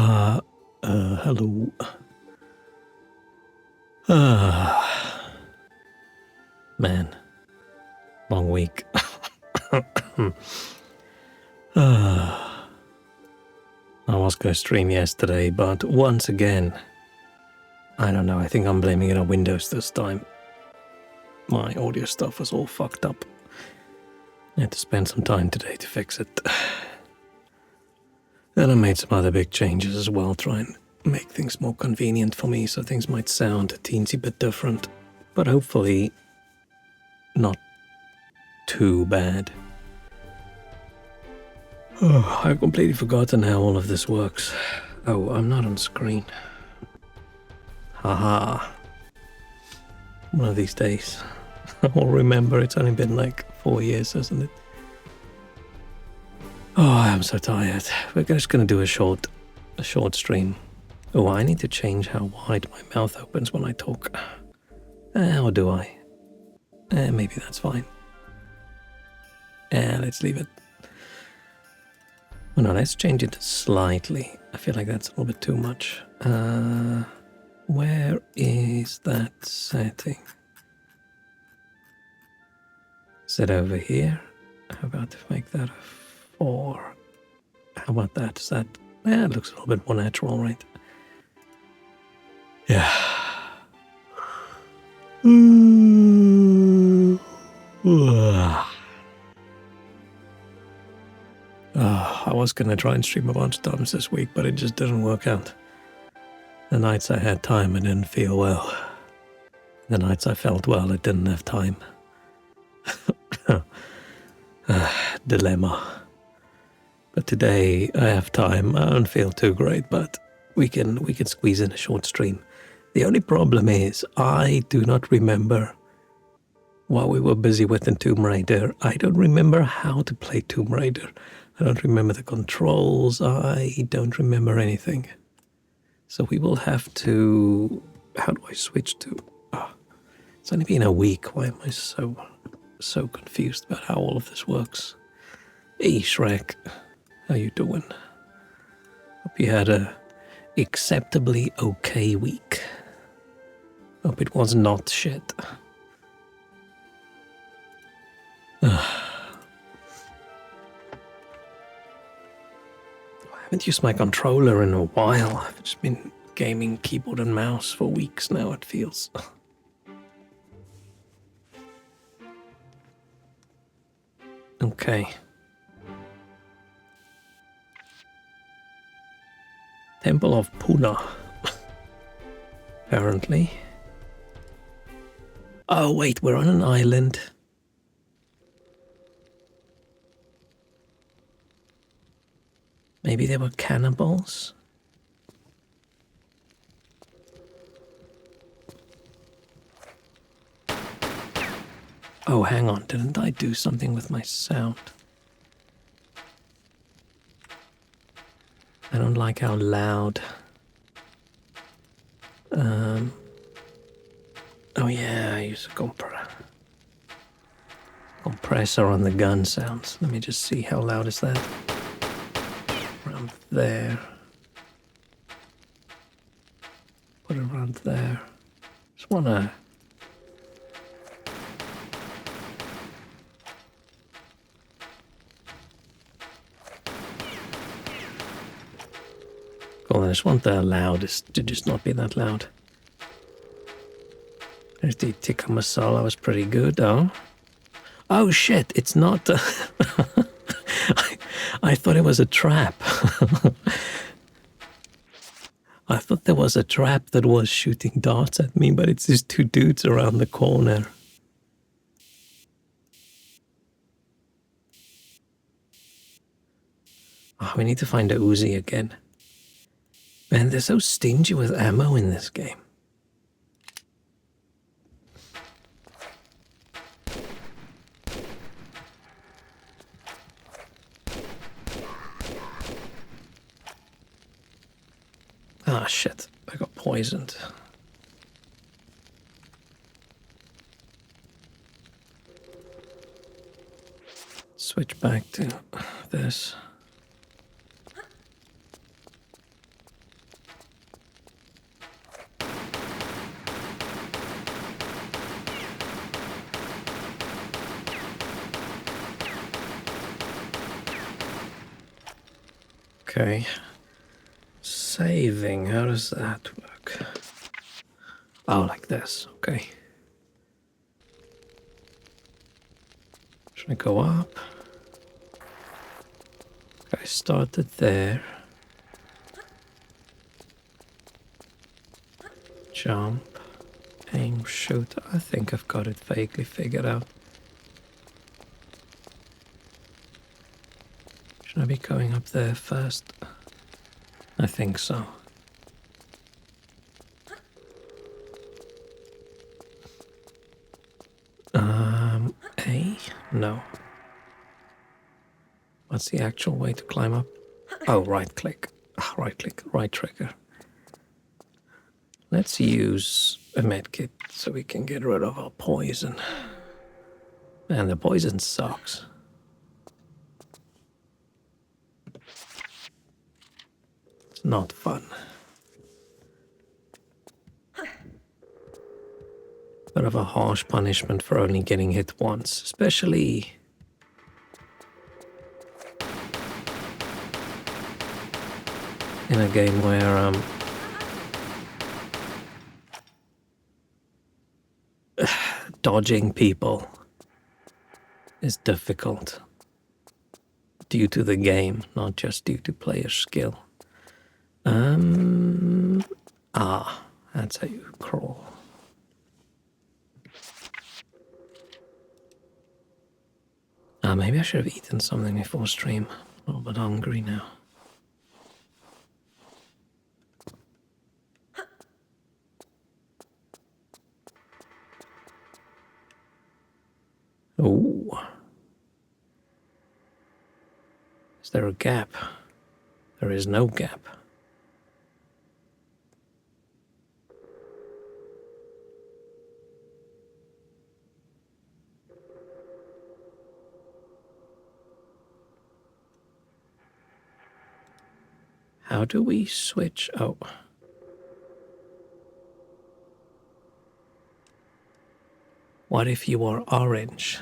Hello. Ah, man, long week. I was going to stream yesterday, but once again, I don't know, I think I'm blaming it on Windows this time. My audio stuff was all fucked up. I had to spend some time today to fix it. And I made some other big changes as well, trying to make things more convenient for me, so things might sound a teensy bit different, but hopefully not too bad. Oh, I've completely forgotten how all of this works. Oh, I'm not on screen. Haha. One of these days, I'll remember. It's only been like 4 years, hasn't it? Oh, I'm so tired. We're just gonna do a short stream. Oh, I need to change how wide my mouth opens when I talk. Or do I? Maybe that's fine. Let's leave it. Oh no, let's change it slightly. I feel like that's a little bit too much. Where is that setting? Is it over here? How about to make that a 4? How about that? Is that... Yeah, it looks a little bit more natural, right? Yeah. I was gonna try and stream a bunch of times this week, but it just didn't work out. The nights I had time, I didn't feel well. The nights I felt well, I didn't have time. Dilemma. But today I have time. I don't feel too great, but we can squeeze in a short stream. The only problem is I do not remember what we were busy with in Tomb Raider. I don't remember how to play Tomb Raider. I don't remember the controls. I don't remember anything. So we will have to... How do I switch to... Oh, it's only been a week. Why am I so confused about how all of this works? Hey, Shrek. How you doing? Hope you had a acceptably okay week. Hope it was not shit. I haven't used my controller in a while. I've just been gaming keyboard and mouse for weeks now, it feels. Okay. Temple of Puna. Apparently. Oh wait, we're on an island. Maybe they were cannibals? Oh, hang on, didn't I do something with my sound? I don't like how loud. Oh yeah, I use a compressor on the gun sounds. Let me just see, how loud is that? Around there. Put it around there. Just wanna... Cool, I just want the loudest to just not be that loud. There's the tikka masala, was pretty good, oh. Oh shit, it's not... I thought it was a trap. I thought there was a trap that was shooting darts at me, but it's just two dudes around the corner. Oh, we need to find a Uzi again. Man, they're so stingy with ammo in this game. Ah, shit. I got poisoned. Switch back to this. Okay. Saving, how does that work? Oh, like this, okay. Should I go up? Okay, I started there. Jump. Aim, shoot. I think I've got it vaguely figured out. Should I be going up there first? I think so. A? No. What's the actual way to climb up? Oh, right click. Right click, right trigger. Let's use a medkit so we can get rid of our poison. Man, the poison sucks. It's not fun. Bit of a harsh punishment for only getting hit once, especially in a game where dodging people is difficult due to the game, not just due to player skill. That's how you crawl. Maybe I should have eaten something before stream. A little bit hungry now. Oh. Is there a gap? There is no gap. How do we switch? Oh. What if you are orange?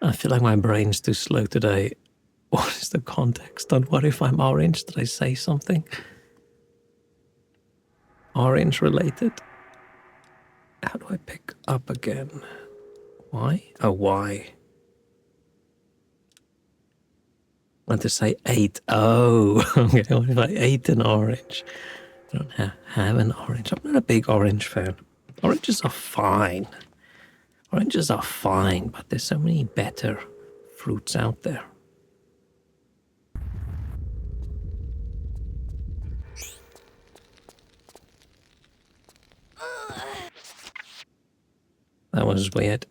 I feel like my brain's too slow today. What is the context on what if I'm orange? Did I say something? Orange related? How do I pick up again? Why? Oh, why? I want to say 8. Oh, okay. What if I ate an orange? I don't have an orange. I'm not a big orange fan. Oranges are fine. Oranges are fine, but there's so many better fruits out there. That was weird.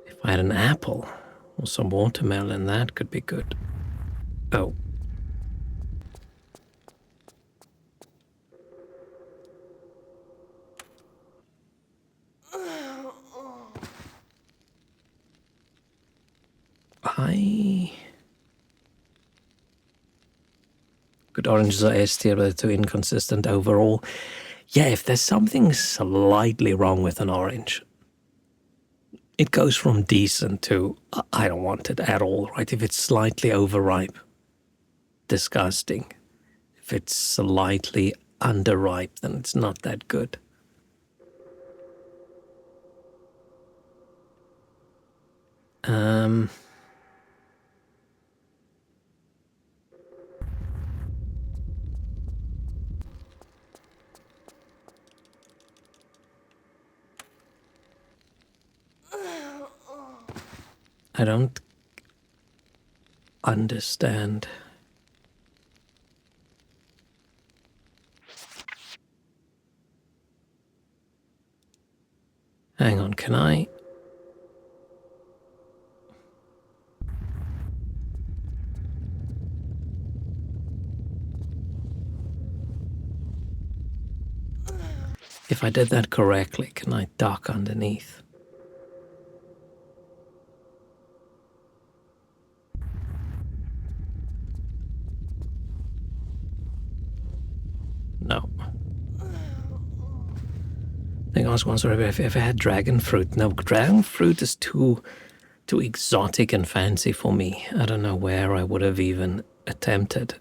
If I had an apple or some watermelon, that could be good. Oh. Good, oranges are S tier, but too inconsistent overall. Yeah, if there's something slightly wrong with an orange, it goes from decent to I don't want it at all, right? If it's slightly overripe, disgusting. If it's slightly underripe, then it's not that good. I don't understand. Hang on, can I? If I did that correctly, can I duck underneath? No. I think I was wondering if I had dragon fruit. No, dragon fruit is too exotic and fancy for me. I don't know where I would have even attempted.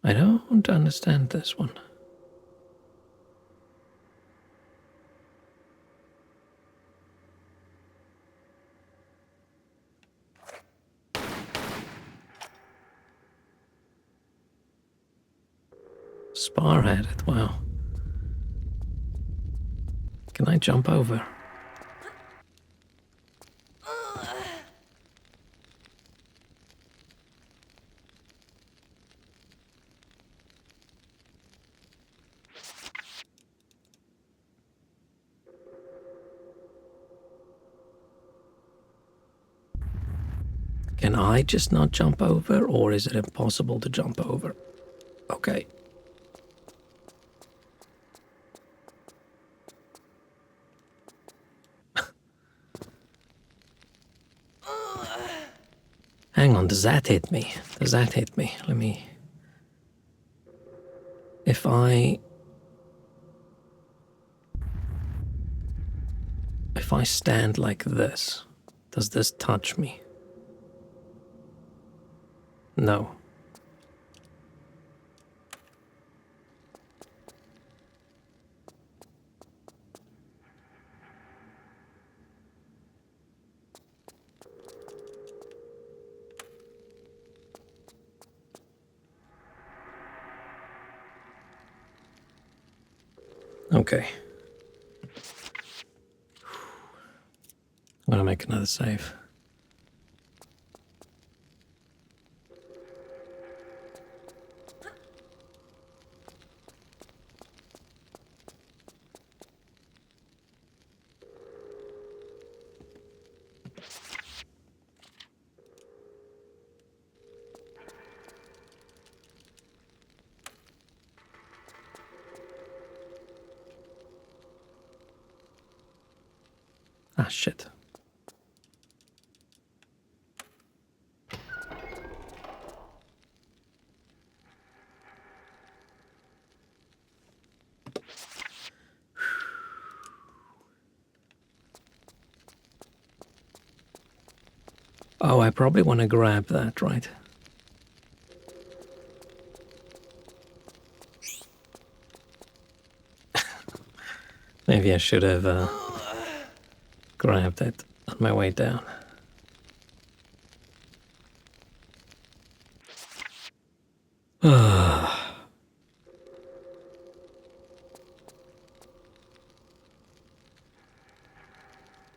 I don't understand this one. Spar had it, wow. Can I jump over? Can I just not jump over, or is it impossible to jump over? Okay. Hang on, does that hit me? Does that hit me? Let me... If I stand like this, does this touch me? No. Okay. I'm gonna make another save. Ah, shit. Oh, I probably want to grab that, right? Maybe I should have grabbed it on my way down.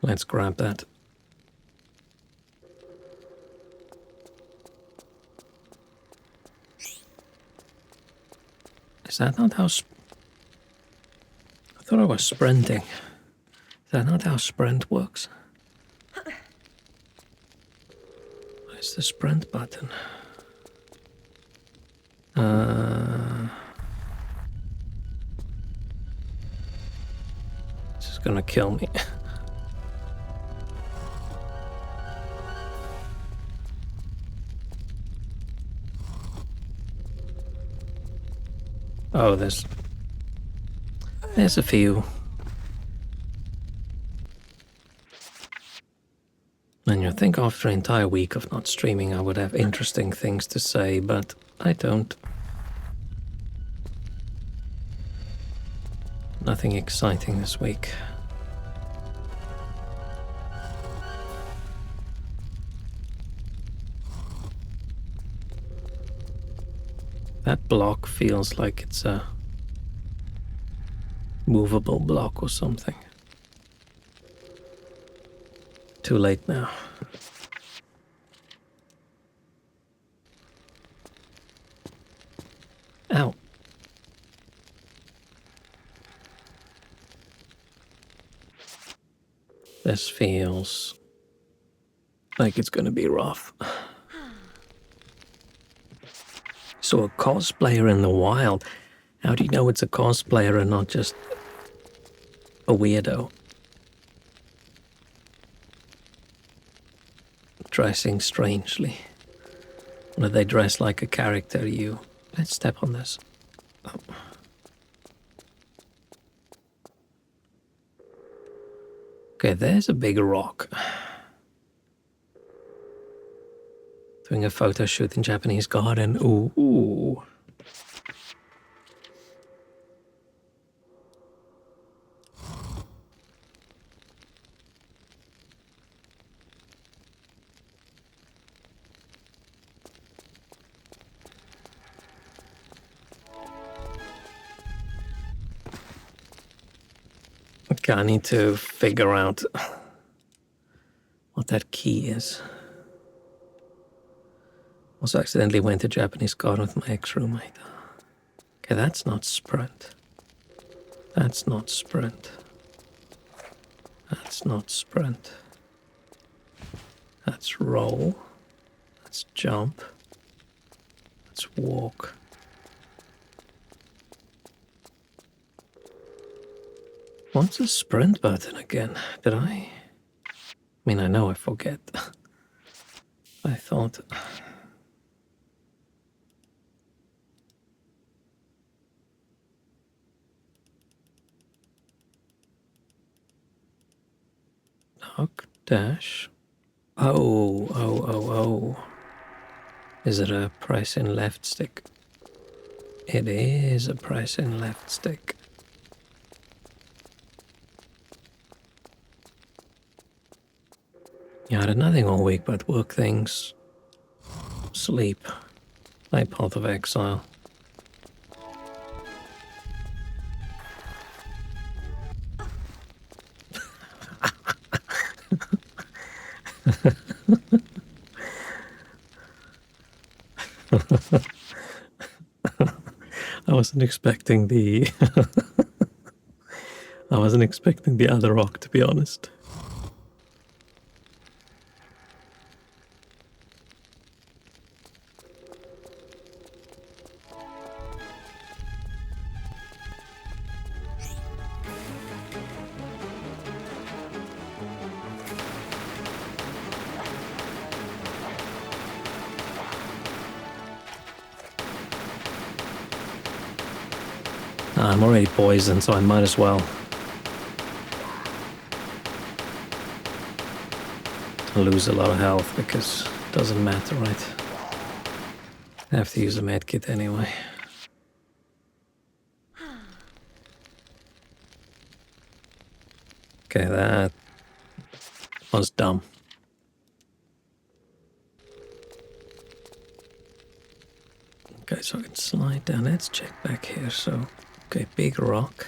Let's grab that. Is that not how... I thought I was sprinting. Is that not how sprint works? Where's the sprint button? This is gonna kill me. Oh, there's a few. And you'd think after an entire week of not streaming I would have interesting things to say, but I don't. Nothing exciting this week. That block feels like it's a movable block or something. Too late now. Ow. This feels like it's gonna be rough. So a cosplayer in the wild. How do you know it's a cosplayer and not just a weirdo? Dressing strangely. Or do they dress like a character? Let's step on this. Okay, there's a big rock. Doing a photo shoot in Japanese garden. Ooh. Okay, I need to figure out what that key is. Also accidentally went to Japanese garden with my ex-roommate. Okay, that's not sprint. That's not sprint. That's not sprint. That's roll. That's jump. That's walk. What's the sprint button again? Did I mean, I know I forget. I thought... Knock, dash. Oh. Is it a press in left stick? It is a press in left stick. Yeah, I did nothing all week but work things, sleep, play Path of Exile. I wasn't expecting the... I wasn't expecting the other rock, to be honest. I'm already poisoned, so I might as well. I lose a lot of health because it doesn't matter, right? I have to use a medkit anyway. Okay, that was dumb. Okay, so I can slide down. Let's check back here. So, okay, big rock.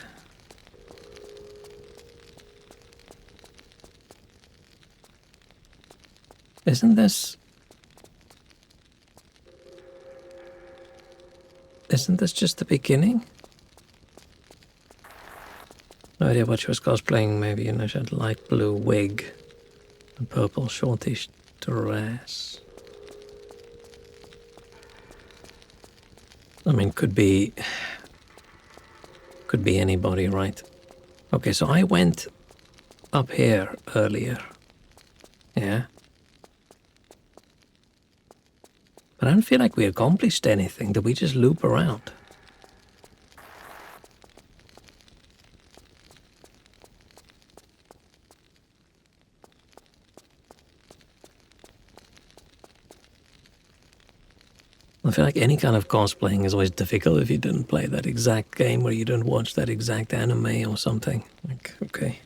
Isn't this just the beginning? No idea what she was cosplaying. Maybe, she had light blue wig and purple shortish dress. I mean, could be anybody, right? Okay, so I went up here earlier. Yeah. But I don't feel like we accomplished anything. Did we just loop around? I feel like any kind of cosplaying is always difficult if you didn't play that exact game or you didn't watch that exact anime or something. Like, okay.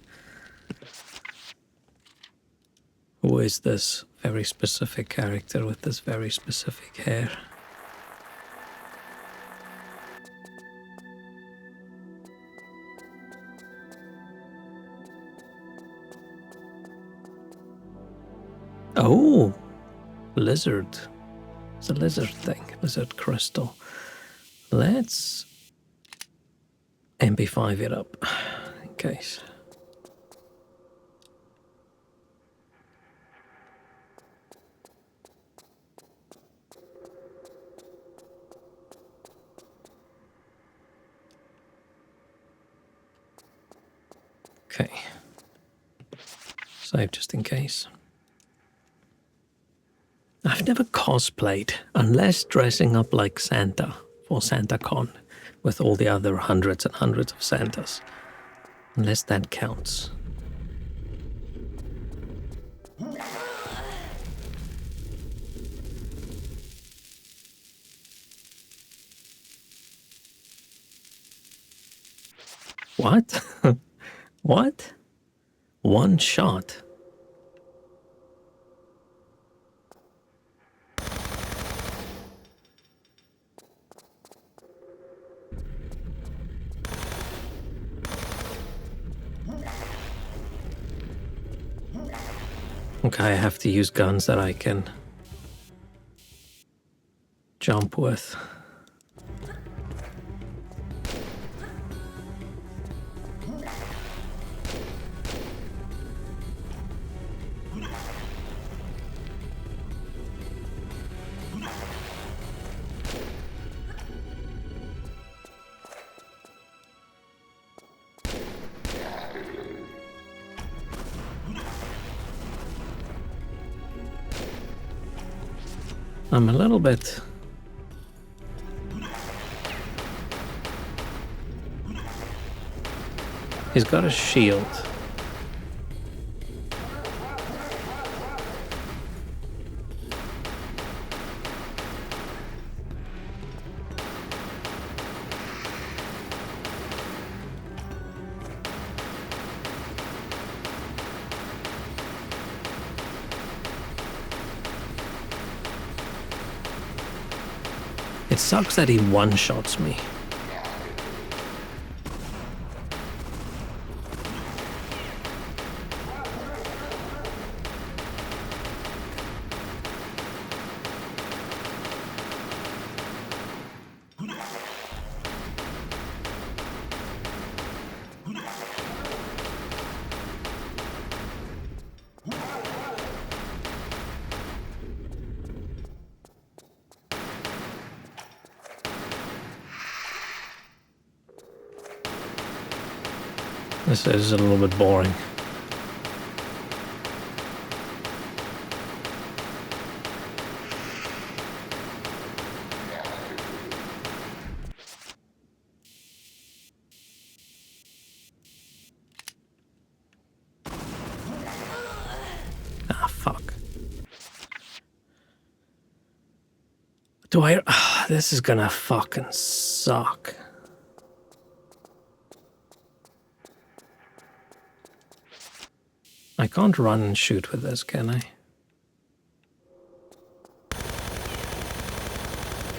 Who is this very specific character with this very specific hair? Oh, lizard. It's a lizard thing, lizard crystal. Let's MP5 it up in case. Okay. Save just in case. I've never cosplayed, unless dressing up like Santa for SantaCon. with all the other hundreds and hundreds of Santas. Unless that counts. What? What? One shot? Okay, I have to use guns that I can jump with. I'm a little bit... He's got a shield. It sucks that he one-shots me. This is a little bit boring. Ah, fuck. Do I... this is gonna fucking suck. I can't run and shoot with this, can I?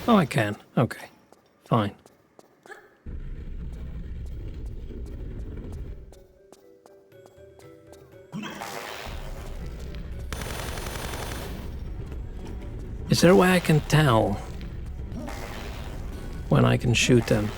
Oh, I can. Okay. Fine. Is there a way I can tell when I can shoot them?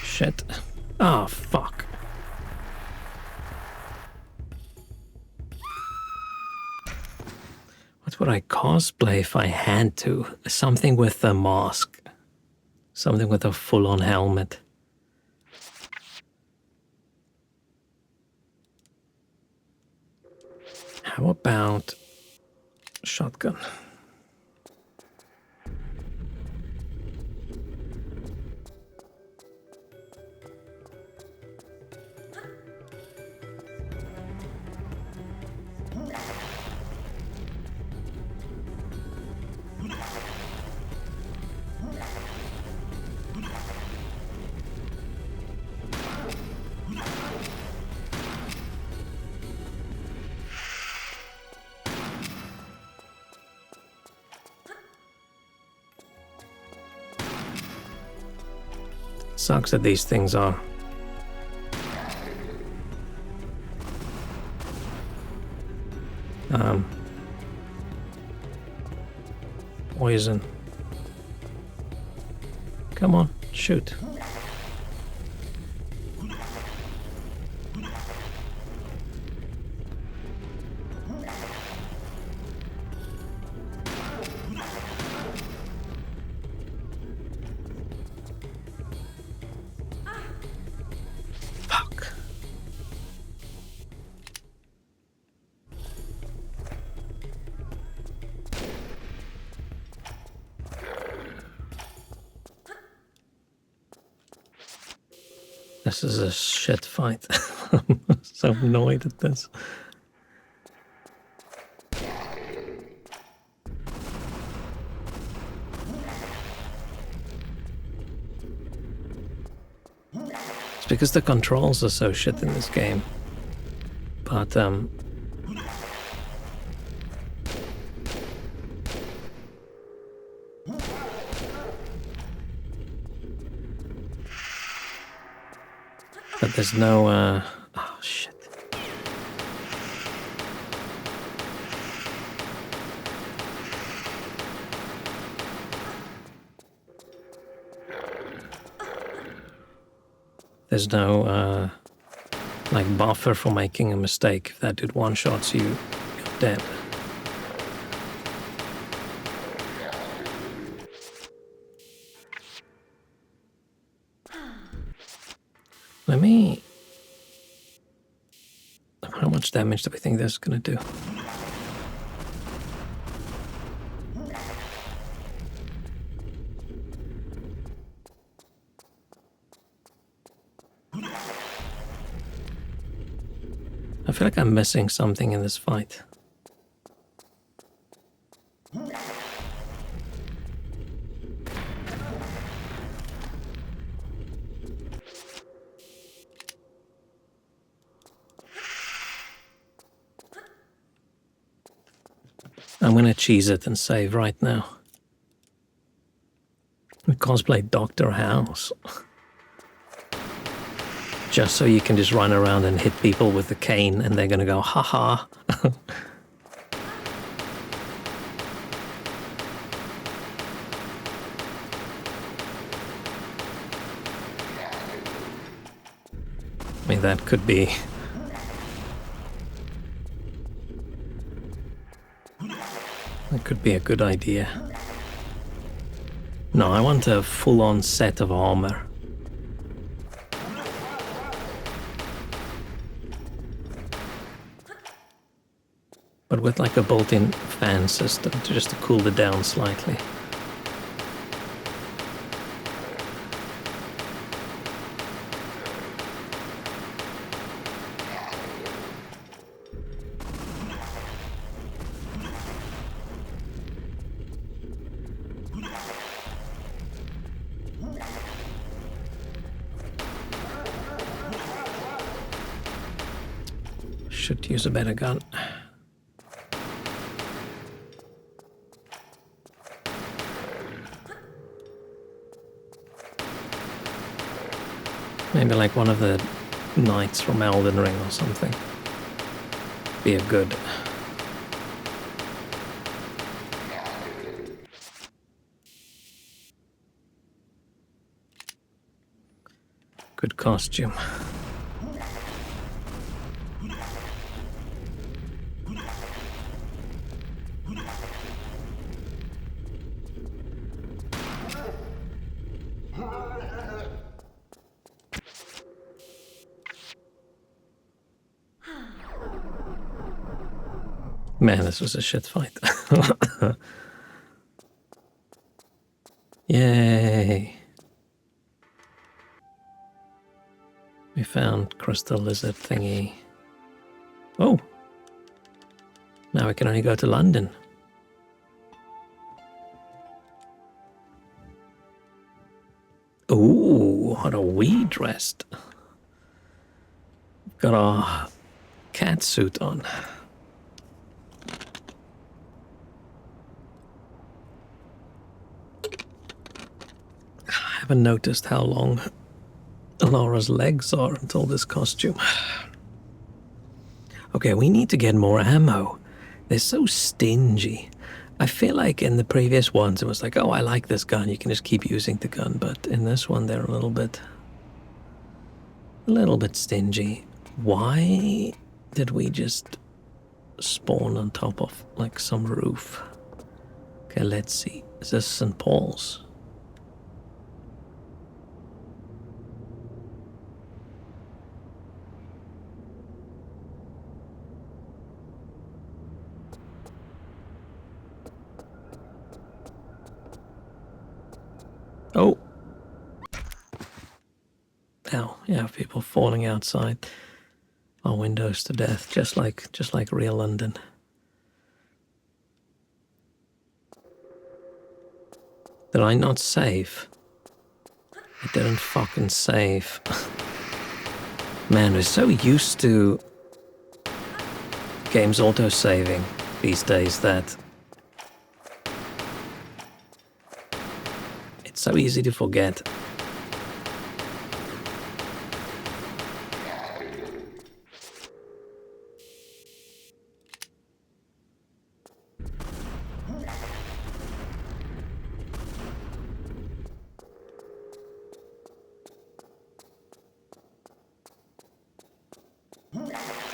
Shit. Oh, fuck. What would I cosplay if I had to? Something with a mask. Something with a full-on helmet. How about shotgun? Sucks that these things are poison. Come on, shoot. Fuck. This is a shit fight. I'm so annoyed at this. It's because the controls are so shit in this game. But there's no oh shit. There's no like buffer for making a mistake. If that dude one-shots you, you're dead. Let me... How much damage do we think that's gonna do? I feel like I'm missing something in this fight. I'm gonna cheese it and save right now. We cosplay Dr. House. Just so you can just run around and hit people with the cane and they're gonna go, haha. I mean, that could be... That could be a good idea. No, I want a full-on set of armor. But with like a built-in fan system just to cool it down slightly. Should use a better gun. Maybe like one of the knights from Elden Ring or something. Be a good. Good costume. Man, this was a shit fight. Yay. We found crystal lizard thingy. Oh. Now we can only go to London. Ooh, what are we dressed? Got our cat suit on. I haven't noticed how long Laura's legs are until this costume. Okay, we need to get more ammo. They're so stingy. I feel like in the previous ones it was like, oh, I like this gun, you can just keep using the gun, but in this one they're a little bit stingy. Why did we just spawn on top of like some roof? Okay, let's see. Is this St. Paul's? Oh. Ow, yeah, people falling outside our windows to death, just like real London. Did I not save? I didn't fucking save. Man, we're so used to games auto-saving these days that it's so easy to forget.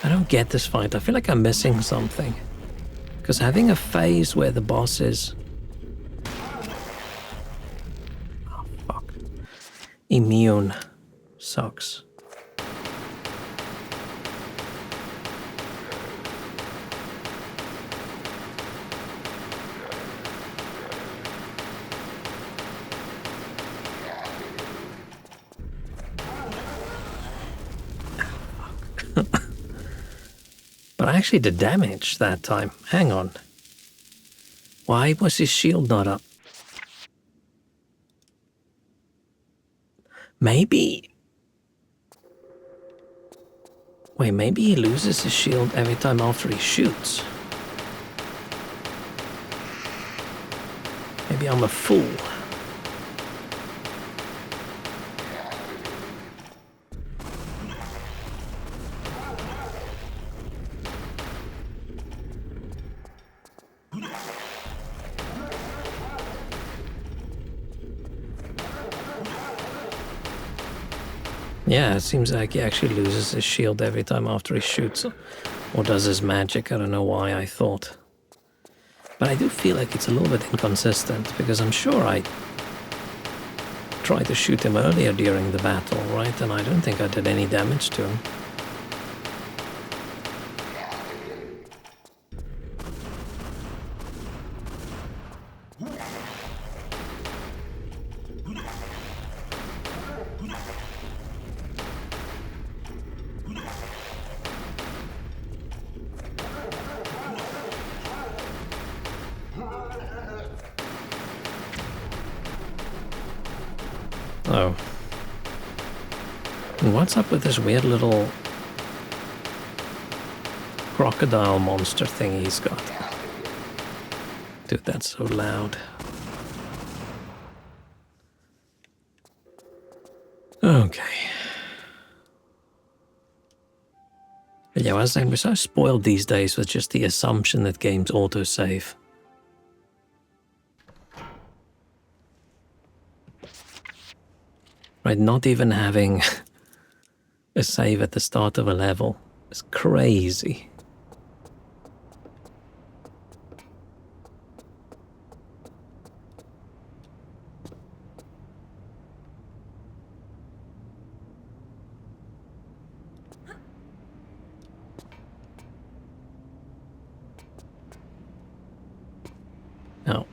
I don't get this fight. I feel like I'm missing something. Because having a phase where the boss is... oh, fuck. Immune sucks. But I actually did damage that time. Hang on. Why was his shield not up? Maybe... wait, maybe he loses his shield every time after he shoots. Maybe I'm a fool. Yeah, it seems like he actually loses his shield every time after he shoots. Or does his magic, I don't know why I thought. But I do feel like it's a little bit inconsistent, because I'm sure I tried to shoot him earlier during the battle, right? And I don't think I did any damage to him. Oh. And what's up with this weird little crocodile monster thing he's got? Dude, that's so loud. Okay. But yeah, I was saying, we're so spoiled these days with just the assumption that games autosave. Right, not even having a save at the start of a level is crazy. No.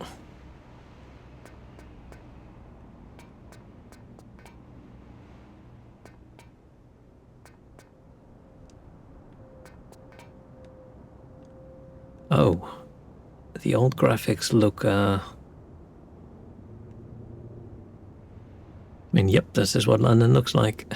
Oh, the old graphics look, I mean, yep, this is what London looks like.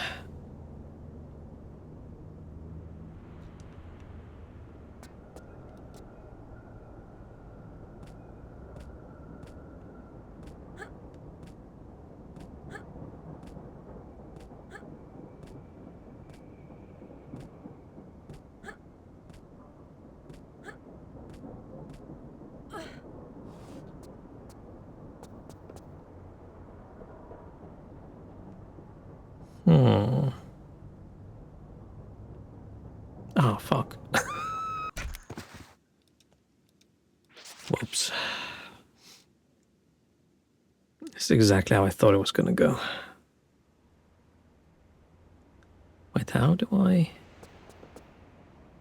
Oh, fuck. Whoops. This is exactly how I thought it was gonna go. Wait, how do I...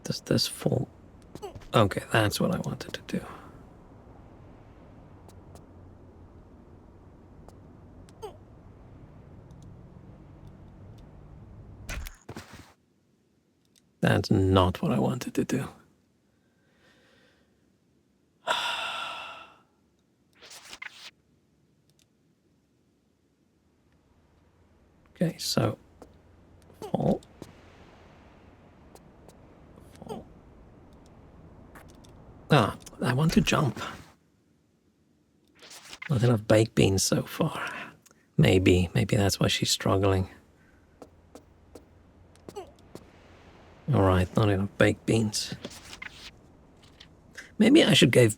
Does this fall? Okay, that's what I wanted to do. That's not what I wanted to do. Okay, so fall. Fall. Ah, I want to jump. Not enough baked beans so far. Maybe that's why she's struggling. Alright, not enough baked beans. Maybe I should give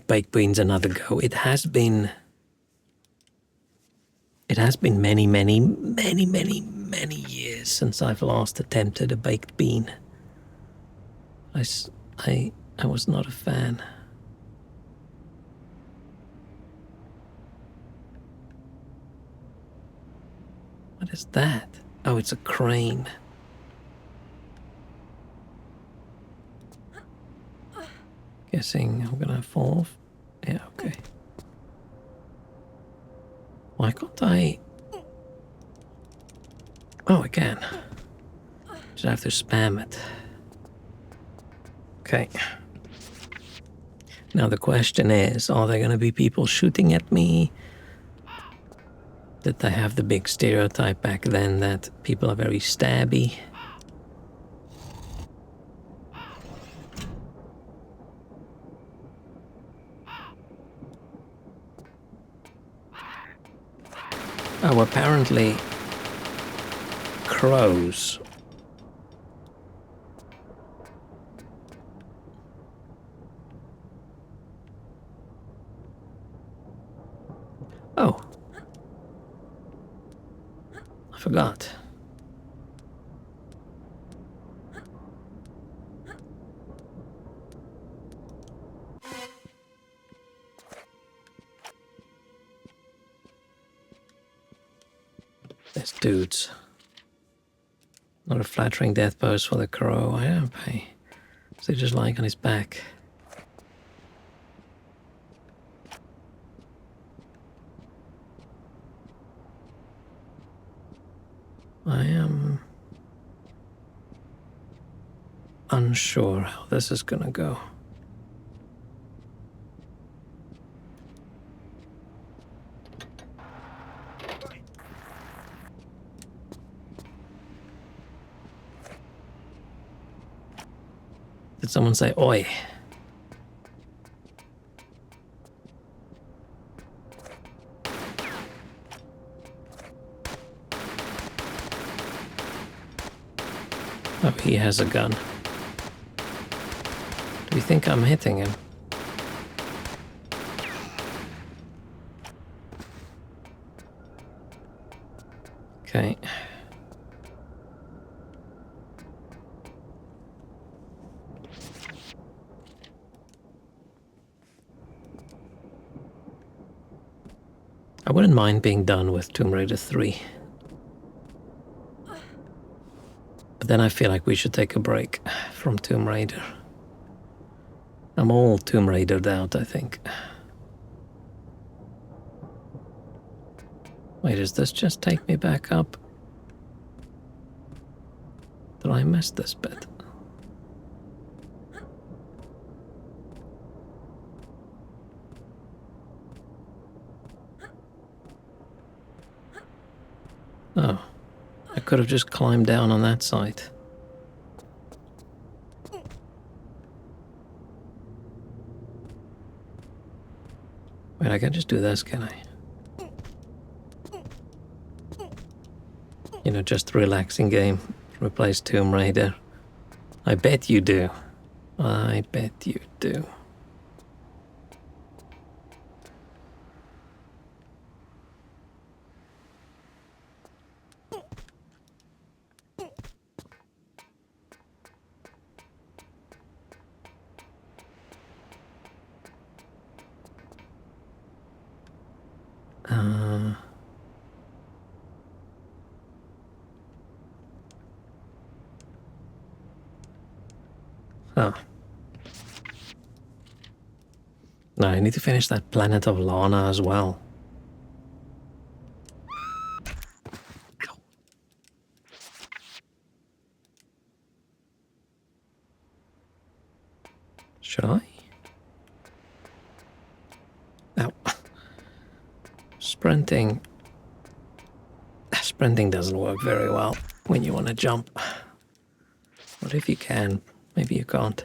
baked beans another go. It has been many years since I've last attempted a baked bean. I was not a fan. What is that? Oh, it's a crane. Guessing I'm gonna fall off. Yeah, okay. Why can't I... Oh, I can. Just have to spam it. Okay. Now the question is, are there gonna be people shooting at me? Did they have the big stereotype back then that people are very stabby? Oh, apparently crows. Oh. I forgot. There's dudes. Not a flattering death pose for the crow. I don't pay. So just lying on his back. I am unsure how this is gonna go. Did someone say oi? Oh, he has a gun. Do you think I'm hitting him? Okay. I wouldn't mind being done with Tomb Raider 3. But then I feel like we should take a break from Tomb Raider. I'm all Tomb Raidered out, I think. Wait, does this just take me back up? Did I miss this bit? Oh, I could have just climbed down on that side. Wait, I can just do this, can I? You know, just a relaxing game. Replace Tomb Raider. I bet you do. I bet you do. Oh. No, I need to finish that Planet of Lana as well. Ow. Should I? Ow. Sprinting. Sprinting doesn't work very well when you want to jump. What if you can? Maybe you can't.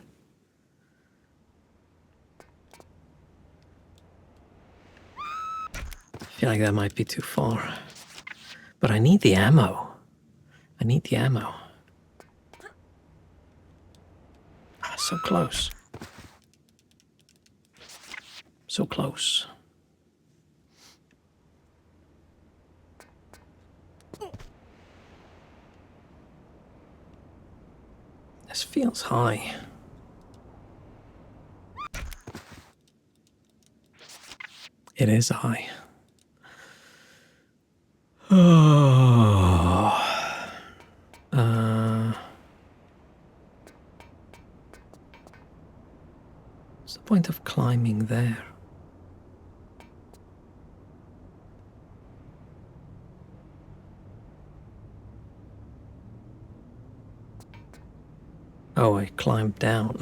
I feel like that might be too far. But I need the ammo. I need the ammo. Ah, so close. So close. This feels high. It is high. Oh. What's the point of climbing there? Oh, I climbed down.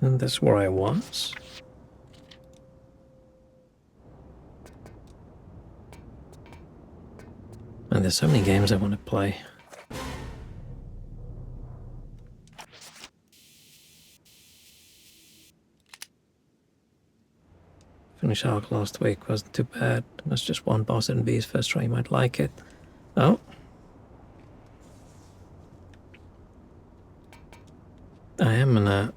And that's where I was. And there's so many games I want to play. Finish Ark last week, wasn't too bad. It was just one boss in V's first try, you might like it. Oh. I am in a...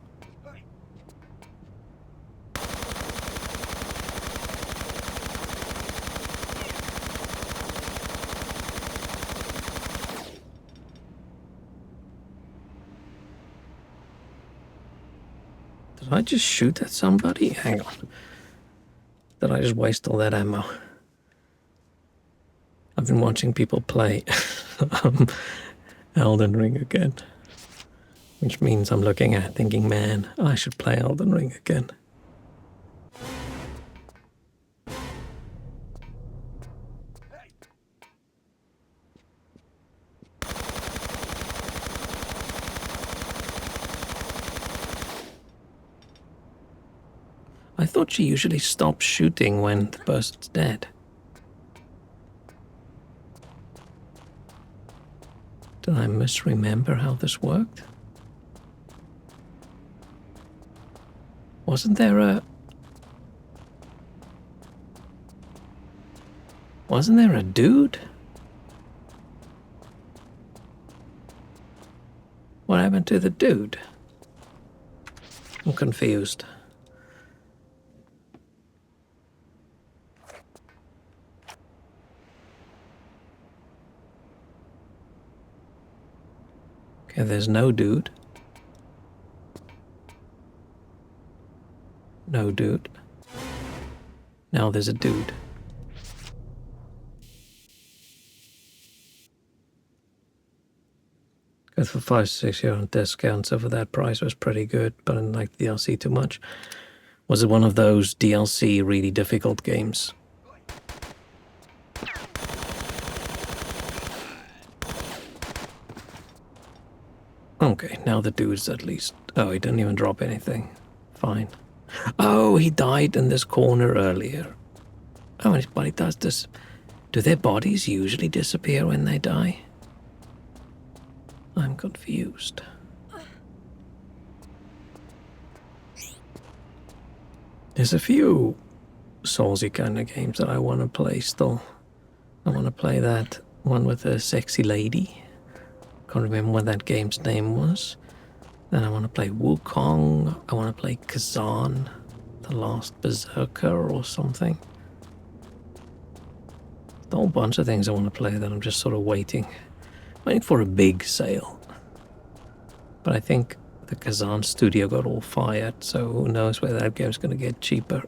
Did I just shoot at somebody? Hang on. Did I just waste all that ammo? I've been watching people play Elden Ring again. Which means I'm looking at thinking, man, I should play Elden Ring again. I thought she usually stops shooting when the person's dead. Did I misremember how this worked? Wasn't there a dude? What happened to the dude? I'm confused. Okay, there's no dude. No dude. Now there's a dude. Good for 5-6 year on discount, so for that price was pretty good, but I didn't like the DLC too much. Was it one of those DLC really difficult games? Okay, now the dude's at least... Oh, he didn't even drop anything. Fine. Oh, he died in this corner earlier. Oh, his body does this. Do their bodies usually disappear when they die? I'm confused. There's a few Soulsy kind of games that I want to play still. I want to play that one with a sexy lady. Can't remember what that game's name was. Then I want to play Wukong. I want to play Kazan, The Last Berserker or something. A whole bunch of things I want to play that I'm just sort of waiting for a big sale. But I think The Kazan studio got all fired, so who knows where that game's gonna get cheaper.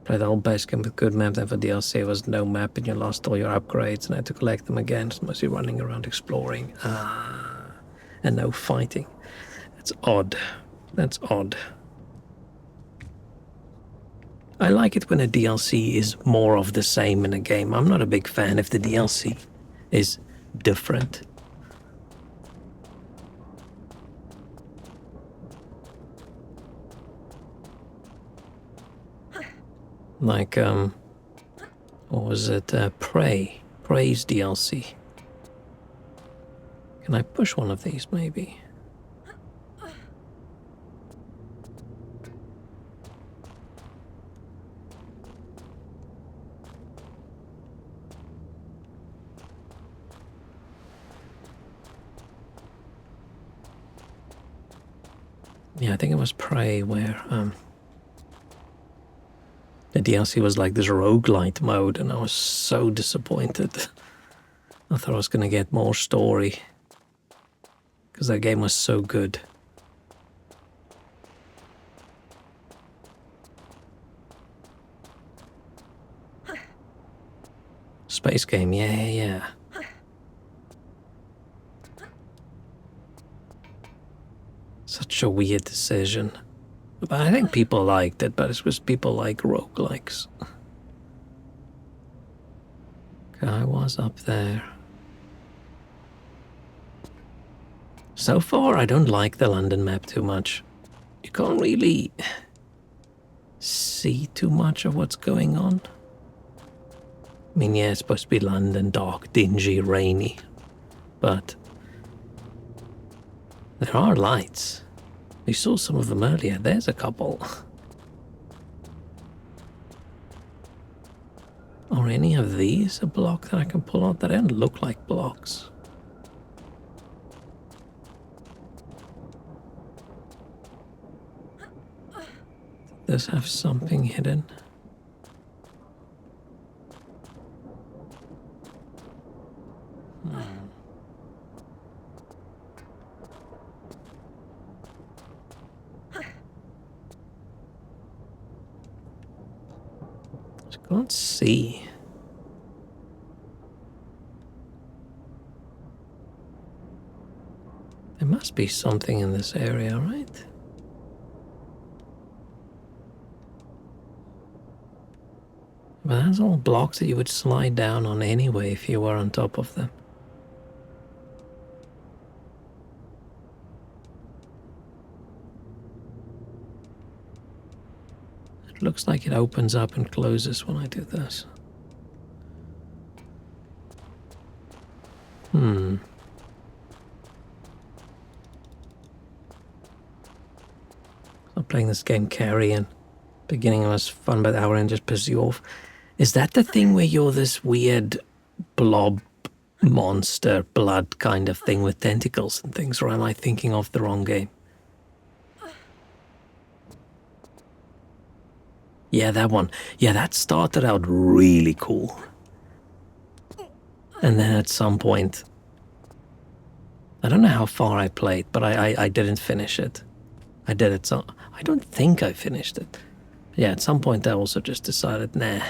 Play the whole base game with good map, then for DLC was no map and you lost all your upgrades and had to collect them again. So mostly running around exploring. And no fighting. That's odd. That's odd. I like it when a DLC is more of the same in a game. I'm not a big fan if the DLC is different. Like, what was it? Prey's DLC. Can I push one of these, maybe? Yeah, I think it was Prey where, the DLC was like this roguelite mode, and I was so disappointed. I thought I was gonna get more story, because that game was so good. Space game, yeah. Such a weird decision. But I think people liked it, but it's just people like roguelikes. Okay, I was up there. So far, I don't like the London map too much. You can't really see too much of what's going on. I mean, yeah, it's supposed to be London, dark, dingy, rainy. But there are lights. We saw some of them earlier. There's a couple. Are any of these a block that I can pull out? They don't look like blocks. Does this have something hidden? I can't see. There must be something in this area, right? But that's all blocks that you would slide down on anyway if you were on top of them. It looks like it opens up and closes when I do this. I'm playing this game carry-in. Beginning was fun, but the hour end just pisses you off. Is that the thing where you're this weird blob monster blood kind of thing with tentacles and things, or am I thinking of the wrong game? Yeah, that one. Yeah, that started out really cool. And then at some point, I don't know how far I played, but I didn't finish it. I did it, so I don't think I finished it. Yeah, at some point I also just decided, nah.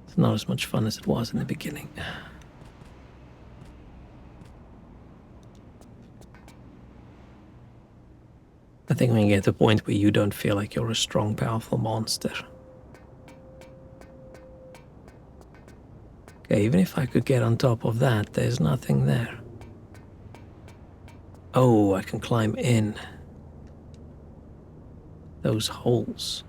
It's not as much fun as it was in the beginning. I think when you get to the point where you don't feel like you're a strong, powerful monster. Okay, even if I could get on top of that, there's nothing there. Oh, I can climb in those holes.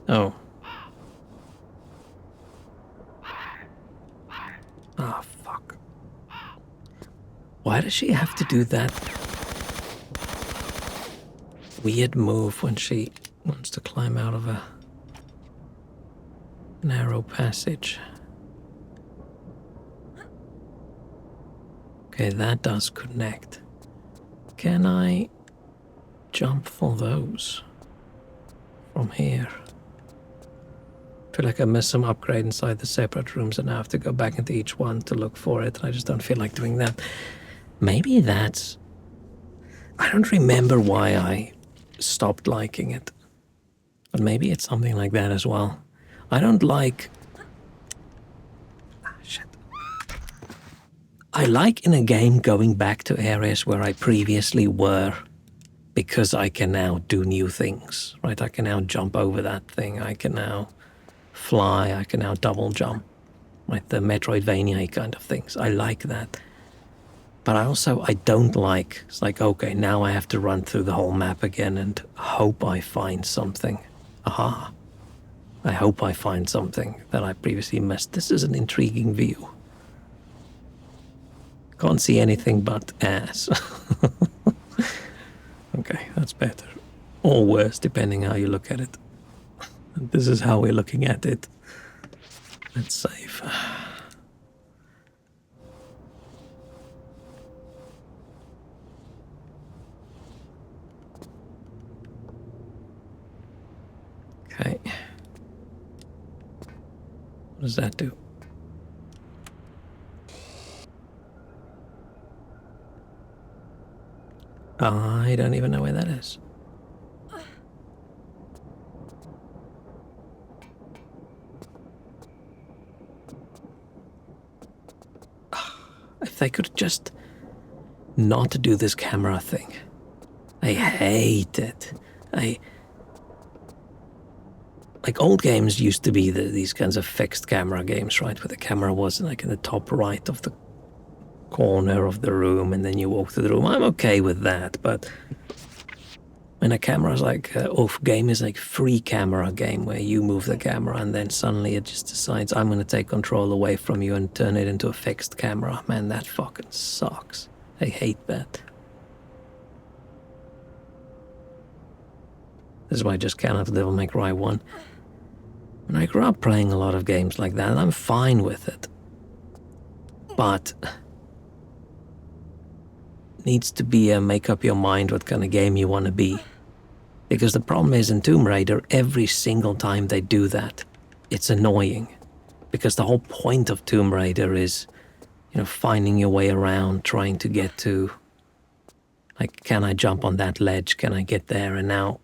Oh. Ah, fuck. Why does she have to do that weird move when she wants to climb out of a Narrow passage. Okay, that does connect. Can I jump for those from here? I feel like I missed some upgrade inside the separate rooms and I have to go back into each one to look for it. I just don't feel like doing that. Maybe that's... I don't remember why I stopped liking it. But maybe it's something like that as well. I don't like... shit. I like in a game going back to areas where I previously were because I can now do new things, right? I can now jump over that thing. I can now fly. I can now double jump, like the Metroidvania kind of things. I like that. But I don't like, it's like, okay, now I have to run through the whole map again and hope I find something. Aha. I hope I find something that I previously missed. This is an intriguing view. Can't see anything but ass. Okay, that's better. Or worse, depending how you look at it. This is how we're looking at it. Let's save. Okay. What does that do? I don't even know where that is. If they could just not do this camera thing. I hate it. Like old games used to be these kinds of fixed camera games, right? Where the camera was like in the top right of the corner of the room and then you walk through the room. I'm okay with that, but when a camera is like, game is like free camera game where you move the camera and then suddenly it just decides I'm going to take control away from you and turn it into a fixed camera. Man, that fucking sucks. I hate that. This is why I just cannot Devil May Cry 1. And I grew up playing a lot of games like that and I'm fine with it. But needs to be a make up your mind what kind of game you want to be. Because the problem is in Tomb Raider, every single time they do that, it's annoying. Because the whole point of Tomb Raider is, you know, finding your way around, trying to get to, like, can I jump on that ledge? Can I get there? And now,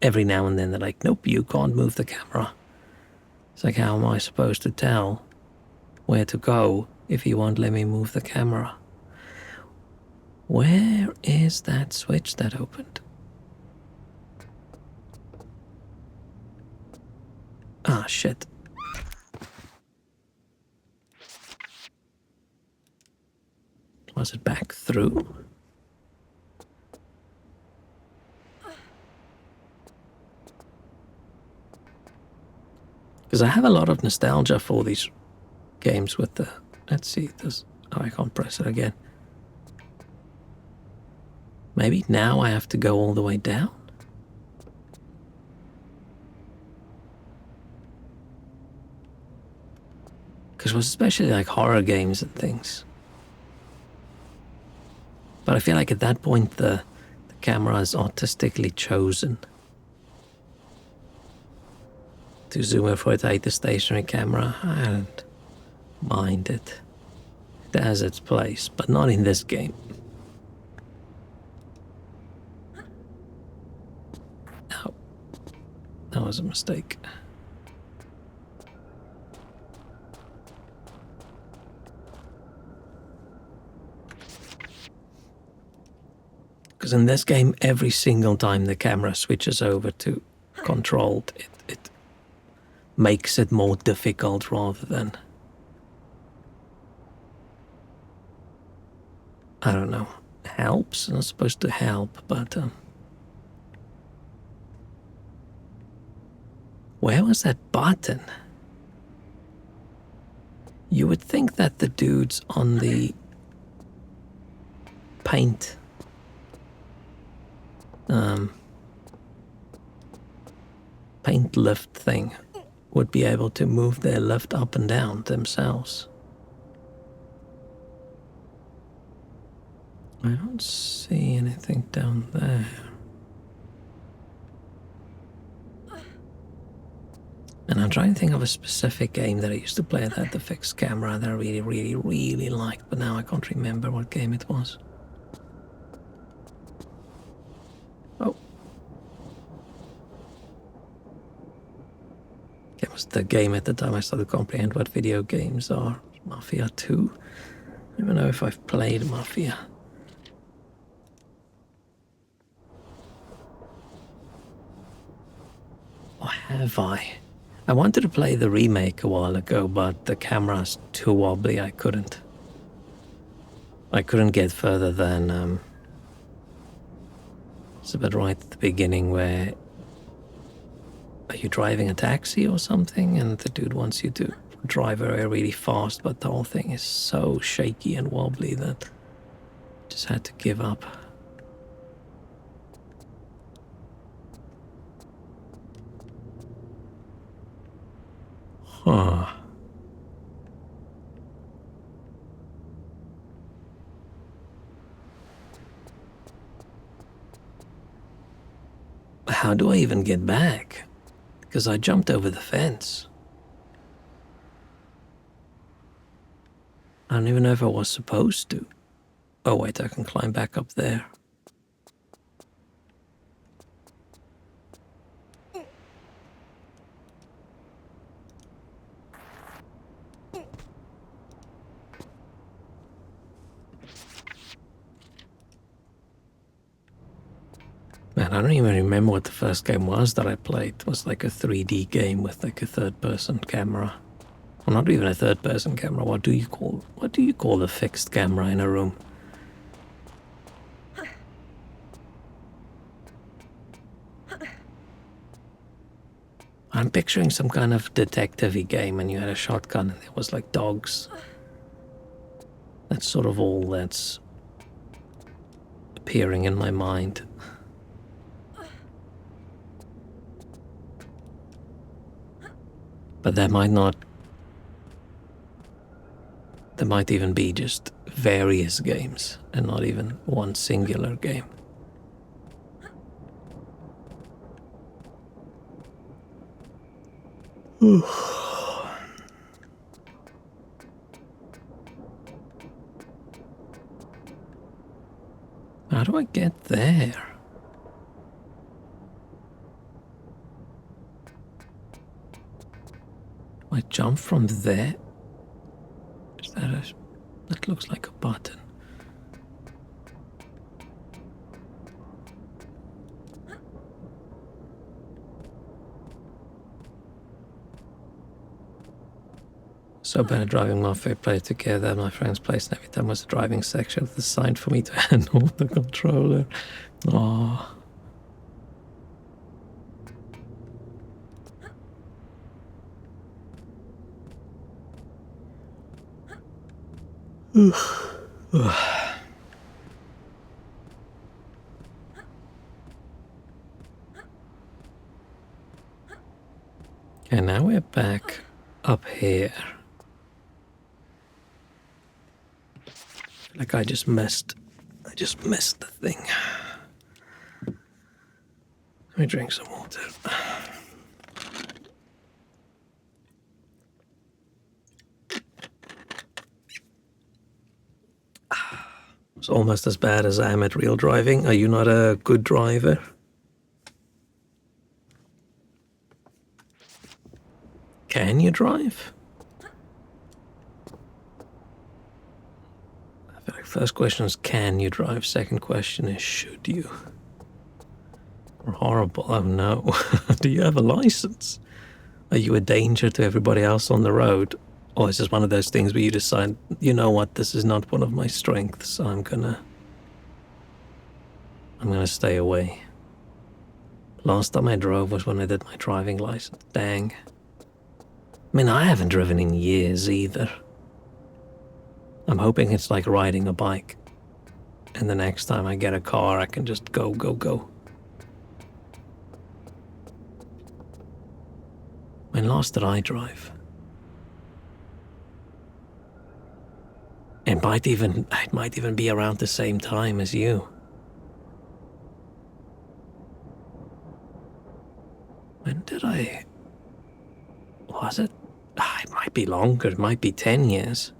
every now and then they're like, nope, you can't move the camera. It's like, how am I supposed to tell where to go if you won't let me move the camera? Where is that switch that opened? Ah, shit. Was it back through? Because I have a lot of nostalgia for these games with the... Let's see, this... Oh, I can't press it again. Maybe now I have to go all the way down? Because it was especially like horror games and things. But I feel like at that point the camera is artistically chosen. To zoom in for it, I hate the stationary camera. I don't mind it. It has its place, but not in this game. No. That was a mistake. Because in this game, every single time the camera switches over to controlled, it makes it more difficult rather than... I don't know, helps? It's not supposed to help, but... Where was that button? You would think that the dudes on the paint... paint lift thing would be able to move their lift up and down themselves. I don't see anything down there. And I'm trying to think of a specific game that I used to play that had the fixed camera that I really, really, really liked, but now I can't remember what game it was. Oh. It was the game at the time I started to comprehend what video games are. Mafia 2? I don't even know if I've played Mafia. Or have I? I wanted to play the remake a while ago, but the camera's too wobbly, I couldn't. I couldn't get further than, it's a bit right at the beginning where are you driving a taxi or something? And the dude wants you to drive very, really fast, but the whole thing is so shaky and wobbly that I just had to give up. Huh. How do I even get back? Because I jumped over the fence. I don't even know if I was supposed to. Oh wait, I can climb back up there. Man, I don't even remember what the first game was that I played. It was like a 3D game with like a third-person camera. Well, not even a third-person camera. What do you call a fixed camera in a room? I'm picturing some kind of detective-y game and you had a shotgun and there was like dogs. That's sort of all that's appearing in my mind. But that might not... There might even be just various games and not even one singular game. How do I get there? Do I jump from there? Is that a... That looks like a button. So bad at driving Mafia played together at my friend's place, and every time was a driving section with a sign for me to hand off the controller. Oh. Okay, now we're back up here. Like I just missed the thing. Let me drink some water. It's almost as bad as I am at real driving. Are you not a good driver? Can you drive? I feel like first question is can you drive? Second question is should you? Horrible. Oh no. Do you have a license? Are you a danger to everybody else on the road? Or is this one of those things where you decide, you know what, this is not one of my strengths, I'm gonna stay away. Last time I drove was when I did my driving license. Dang. I mean, I haven't driven in years either. I'm hoping it's like riding a bike. And the next time I get a car, I can just go, go, go. When last did I drive? It might even be around the same time as you. When did I... Was it? It might be longer. It might be 10 years.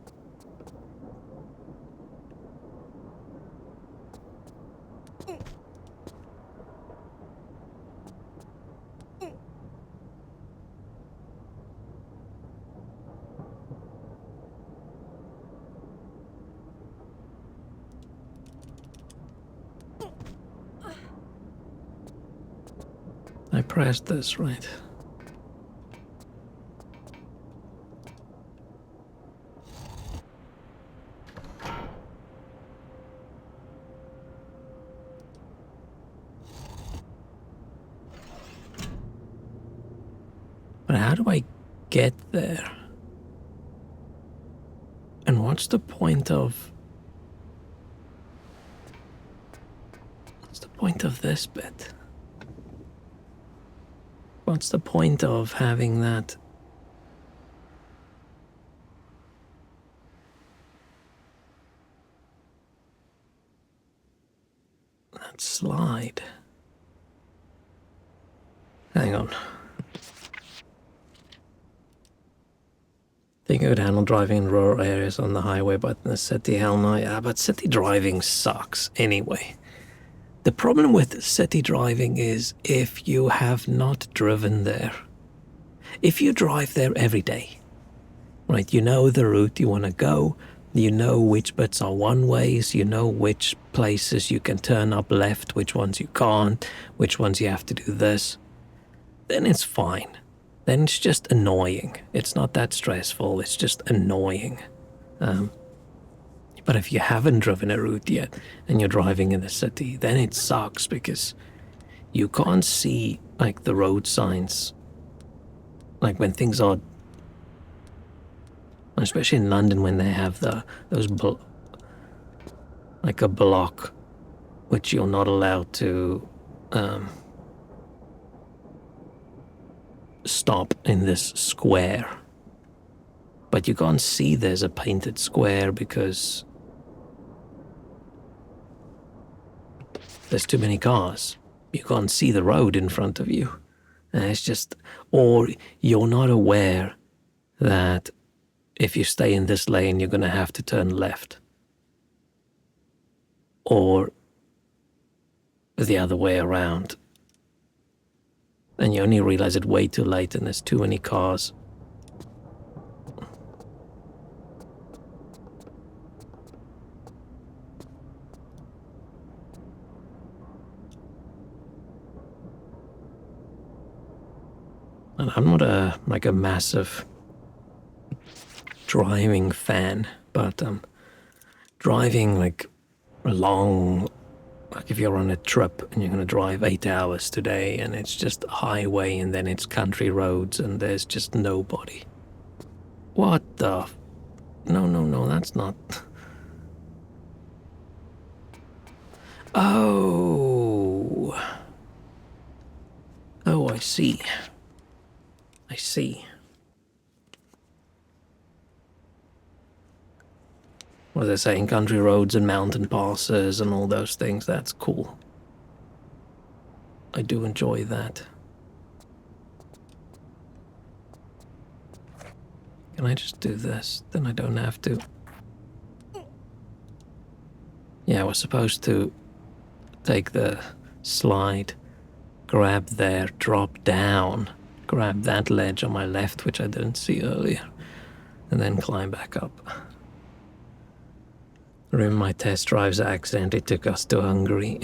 I pressed this, right? But how do I get there? And what's the point of... What's the point of this bit? What's the point of having that... that slide? Hang on. Think I could handle driving in rural areas on the highway, but in the city, hell no. Yeah, but city driving sucks anyway. The problem with city driving is if you have not driven there. If you drive there every day, right, you know the route you want to go, you know which bits are one-ways, you know which places you can turn up left, which ones you can't, which ones you have to do this, then it's fine. Then it's just annoying. It's not that stressful, it's just annoying. But if you haven't driven a route yet and you're driving in the city, then it sucks because you can't see like the road signs. Like when things are, especially in London when they have like a block which you're not allowed to stop in this square. But you can't see there's a painted square because there's too many cars. You can't see the road in front of you. And it's just, or you're not aware that if you stay in this lane, you're going to have to turn left. Or the other way around. And you only realize it way too late and there's too many cars. And I'm not a massive driving fan, but driving like a long, like if you're on a trip and you're going to drive 8 hours today and it's just a highway and then it's country roads and there's just nobody. What the? No, that's not. Oh, I see. I see. What they're saying, country roads and mountain passes and all those things, that's cool. I do enjoy that. Can I just do this? Then I don't have to. Yeah, I was supposed to take the slide, grab there, drop down, grab that ledge on my left, which I didn't see earlier, and then climb back up. Remember my test drives accidentally took us to Hungary.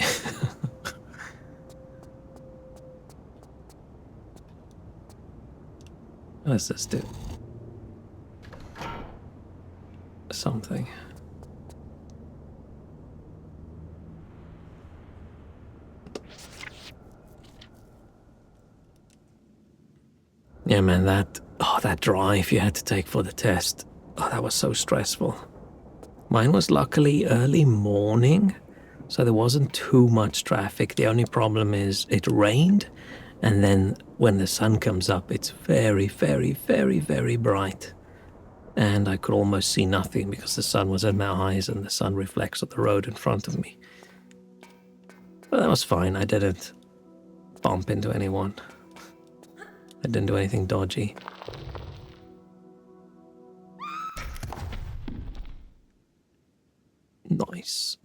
Let's just do something. Yeah, man, that drive you had to take for the test, that was so stressful. Mine was luckily early morning, so there wasn't too much traffic. The only problem is it rained, And then when the sun comes up, it's very, very, very, very bright. And I could almost see nothing because the sun was in my eyes and the sun reflects on the road in front of me. But that was fine. I didn't bump into anyone. I didn't do anything dodgy. Nice.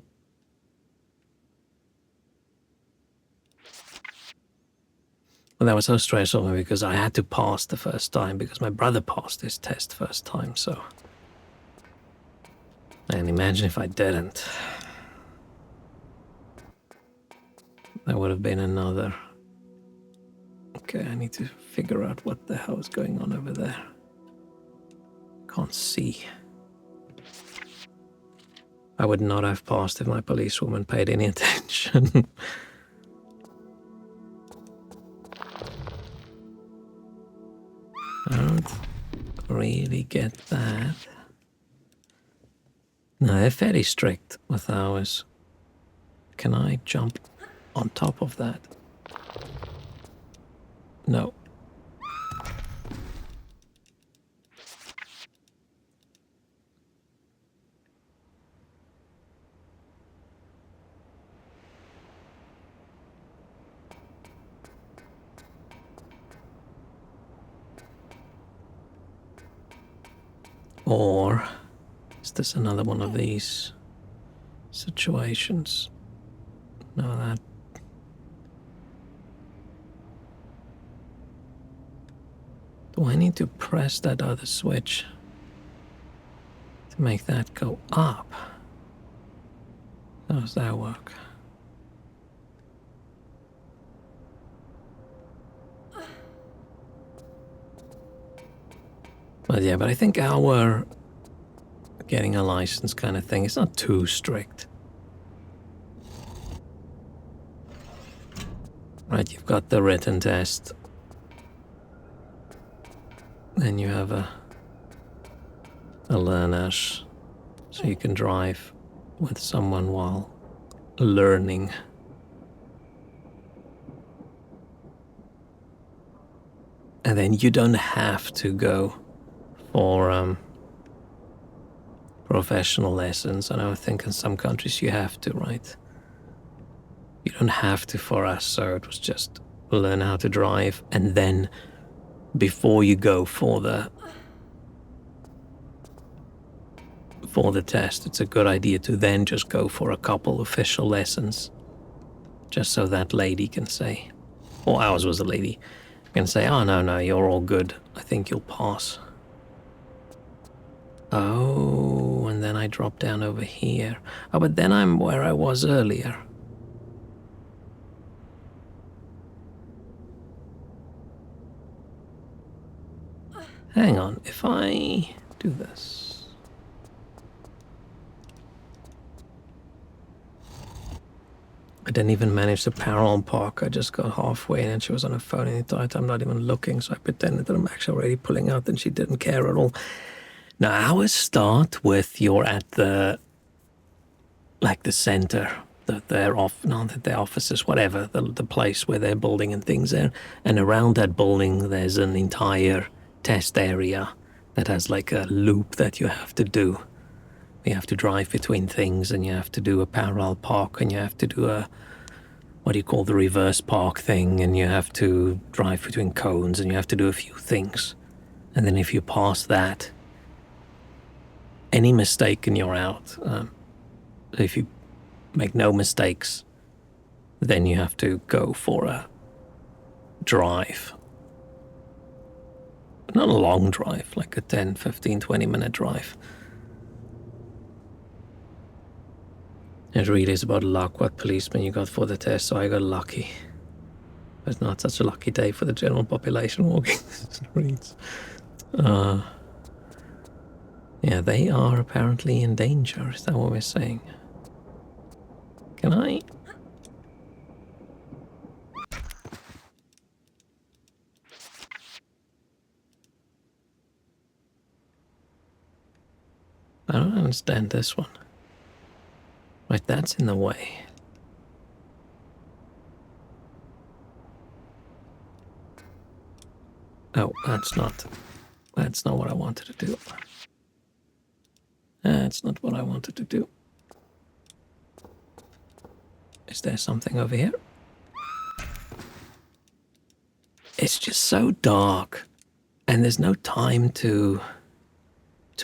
Well, that was so stressful because I had to pass the first time because my brother passed his test first time, so... And imagine if I didn't. That would have been another... Okay, I need to figure out what the hell is going on over there. Can't see. I would not have passed if my policewoman paid any attention. I don't really get that. No, they're fairly strict with hours. Can I jump on top of that? No. Or is this another one of these situations? No, that... Do I need to press that other switch to make that go up? How does that work? But yeah, but I think our getting a license kind of thing is not too strict. Right, you've got the written test. Then you have a learners, so you can drive with someone while learning. And then you don't have to go for professional lessons. And I think in some countries you have to, right? You don't have to for us, so it was just learn how to drive, and then before you go for the test, it's a good idea to then just go for a couple official lessons, just so that lady can say, or ours was a lady, can say, oh no, you're all good, I think you'll pass. Oh, and then I drop down over here. Oh, but then I'm where I was earlier. Hang on, if I do this. I didn't even manage to parallel park. I just got halfway and she was on her phone and thought I'm not even looking, so I pretended that I'm actually already pulling out and she didn't care at all. Now, ours start with you're at the, like the center, their offices, whatever, the place where they're building and things there. And around that building, there's an entire test area that has like a loop that you have to do. You have to drive between things and you have to do a parallel park and you have to do a, what do you call the reverse park thing, and you have to drive between cones and you have to do a few things. And then if you pass that, any mistake and you're out. If you make no mistakes, then you have to go for a drive. Not a long drive, like a 10, 15, 20-minute drive. It really is about luck what policeman you got for the test, so I got lucky. But it's not such a lucky day for the general population walking the streets. Yeah, they are apparently in danger, is that what we're saying? Can I? I don't understand this one. Right, that's in the way. Oh, that's not what I wanted to do. That's not what I wanted to do. Is there something over here? It's just so dark, and there's no time to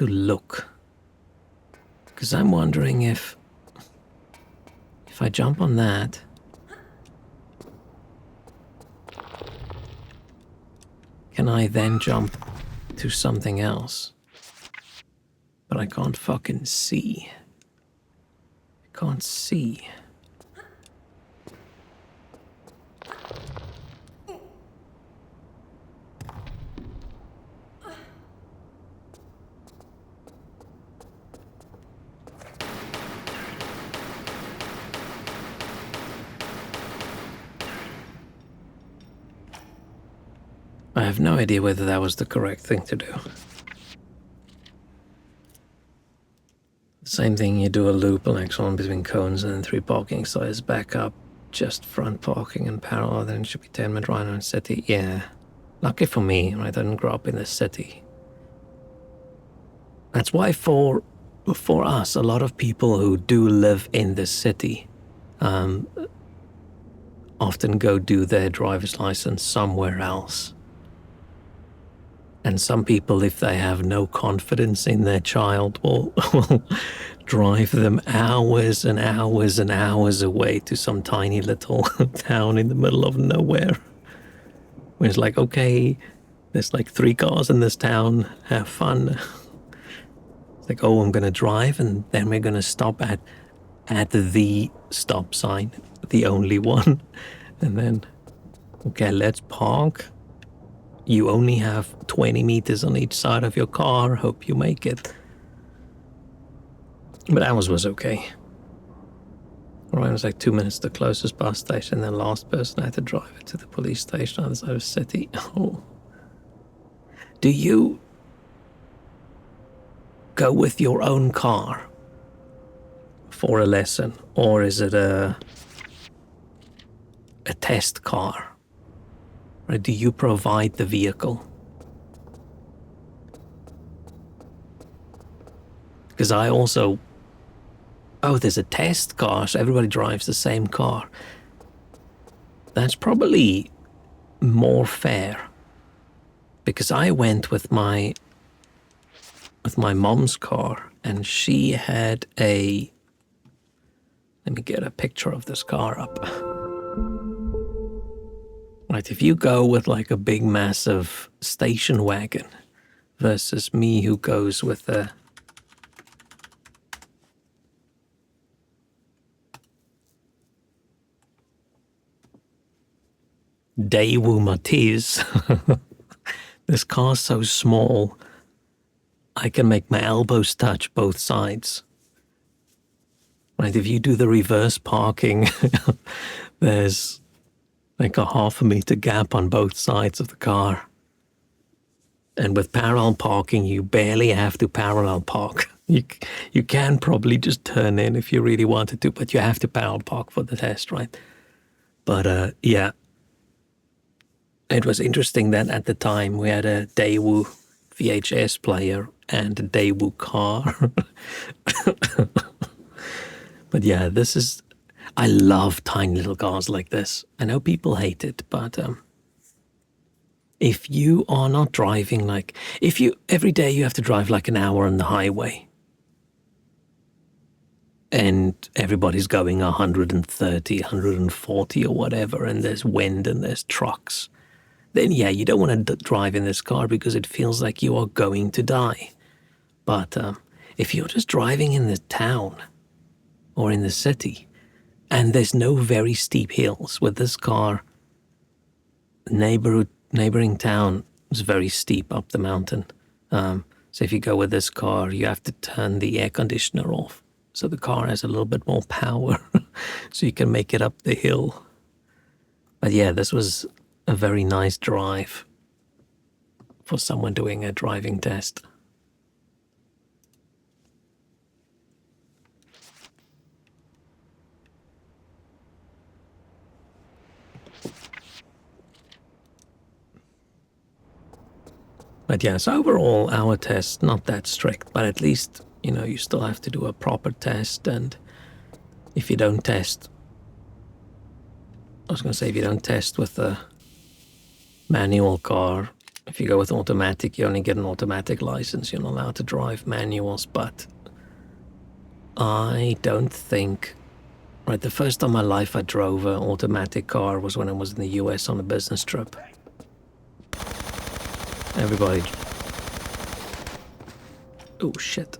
look. Because I'm wondering if I jump on that, can I then jump to something else? But I can't fucking see. I can't see. I have no idea whether that was the correct thing to do. Same thing, you do a loop on X1 between cones and then 3 parking sides back up, just front parking and parallel, then it should be 10-minute ride on city. Yeah. Lucky for me, right? I didn't grow up in the city. That's why for us, a lot of people who do live in the city often go do their driver's license somewhere else. And some people, if they have no confidence in their child, will drive them hours and hours and hours away to some tiny little town in the middle of nowhere. Where it's like, okay, there's like 3 cars in this town, have fun. It's like, oh, I'm gonna drive and then we're gonna stop at the stop sign, the only one. And then, okay, let's park. You only have 20 meters on each side of your car. Hope you make it. But ours was okay. Right, it was like 2 minutes to the closest bus station. Then last person had to drive it to the police station on the other side of the city. Oh. Do you go with your own car for a lesson? Or is it a test car? Or do you provide the vehicle? Because I also... Oh, there's a test car, so everybody drives the same car. That's probably more fair. Because I went with my mom's car, and she had a... Let me get a picture of this car up. Right, if you go with like a big, massive station wagon versus me who goes with a... Daewoo Matiz. This car's so small, I can make my elbows touch both sides. Right, if you do the reverse parking, there's like a 1/2 meter gap on both sides of the car. And with parallel parking, you barely have to parallel park. You can probably just turn in if you really wanted to, but you have to parallel park for the test, right? But yeah, it was interesting that at the time we had a Daewoo VHS player and a Daewoo car. But yeah, this is... I love tiny little cars like this. I know people hate it, but if you are not driving like... If you... Every day you have to drive like an hour on the highway, and everybody's going 130, 140 or whatever, and there's wind and there's trucks, then yeah, you don't want to drive in this car because it feels like you are going to die. But if you're just driving in the town or in the city, and there's no very steep hills with this car, neighboring town is very steep up the mountain. So if you go with this car, you have to turn the air conditioner off, so the car has a little bit more power, so you can make it up the hill. But yeah, this was a very nice drive for someone doing a driving test. But yes, overall, our test's not that strict, but at least, you know, you still have to do a proper test, and if you don't test, I was going to say, if you don't test with a manual car, if you go with automatic, you only get an automatic license. You're not allowed to drive manuals, but I don't think... Right, the first time in my life I drove an automatic car was when I was in the US on a business trip. Everybody... Oh shit,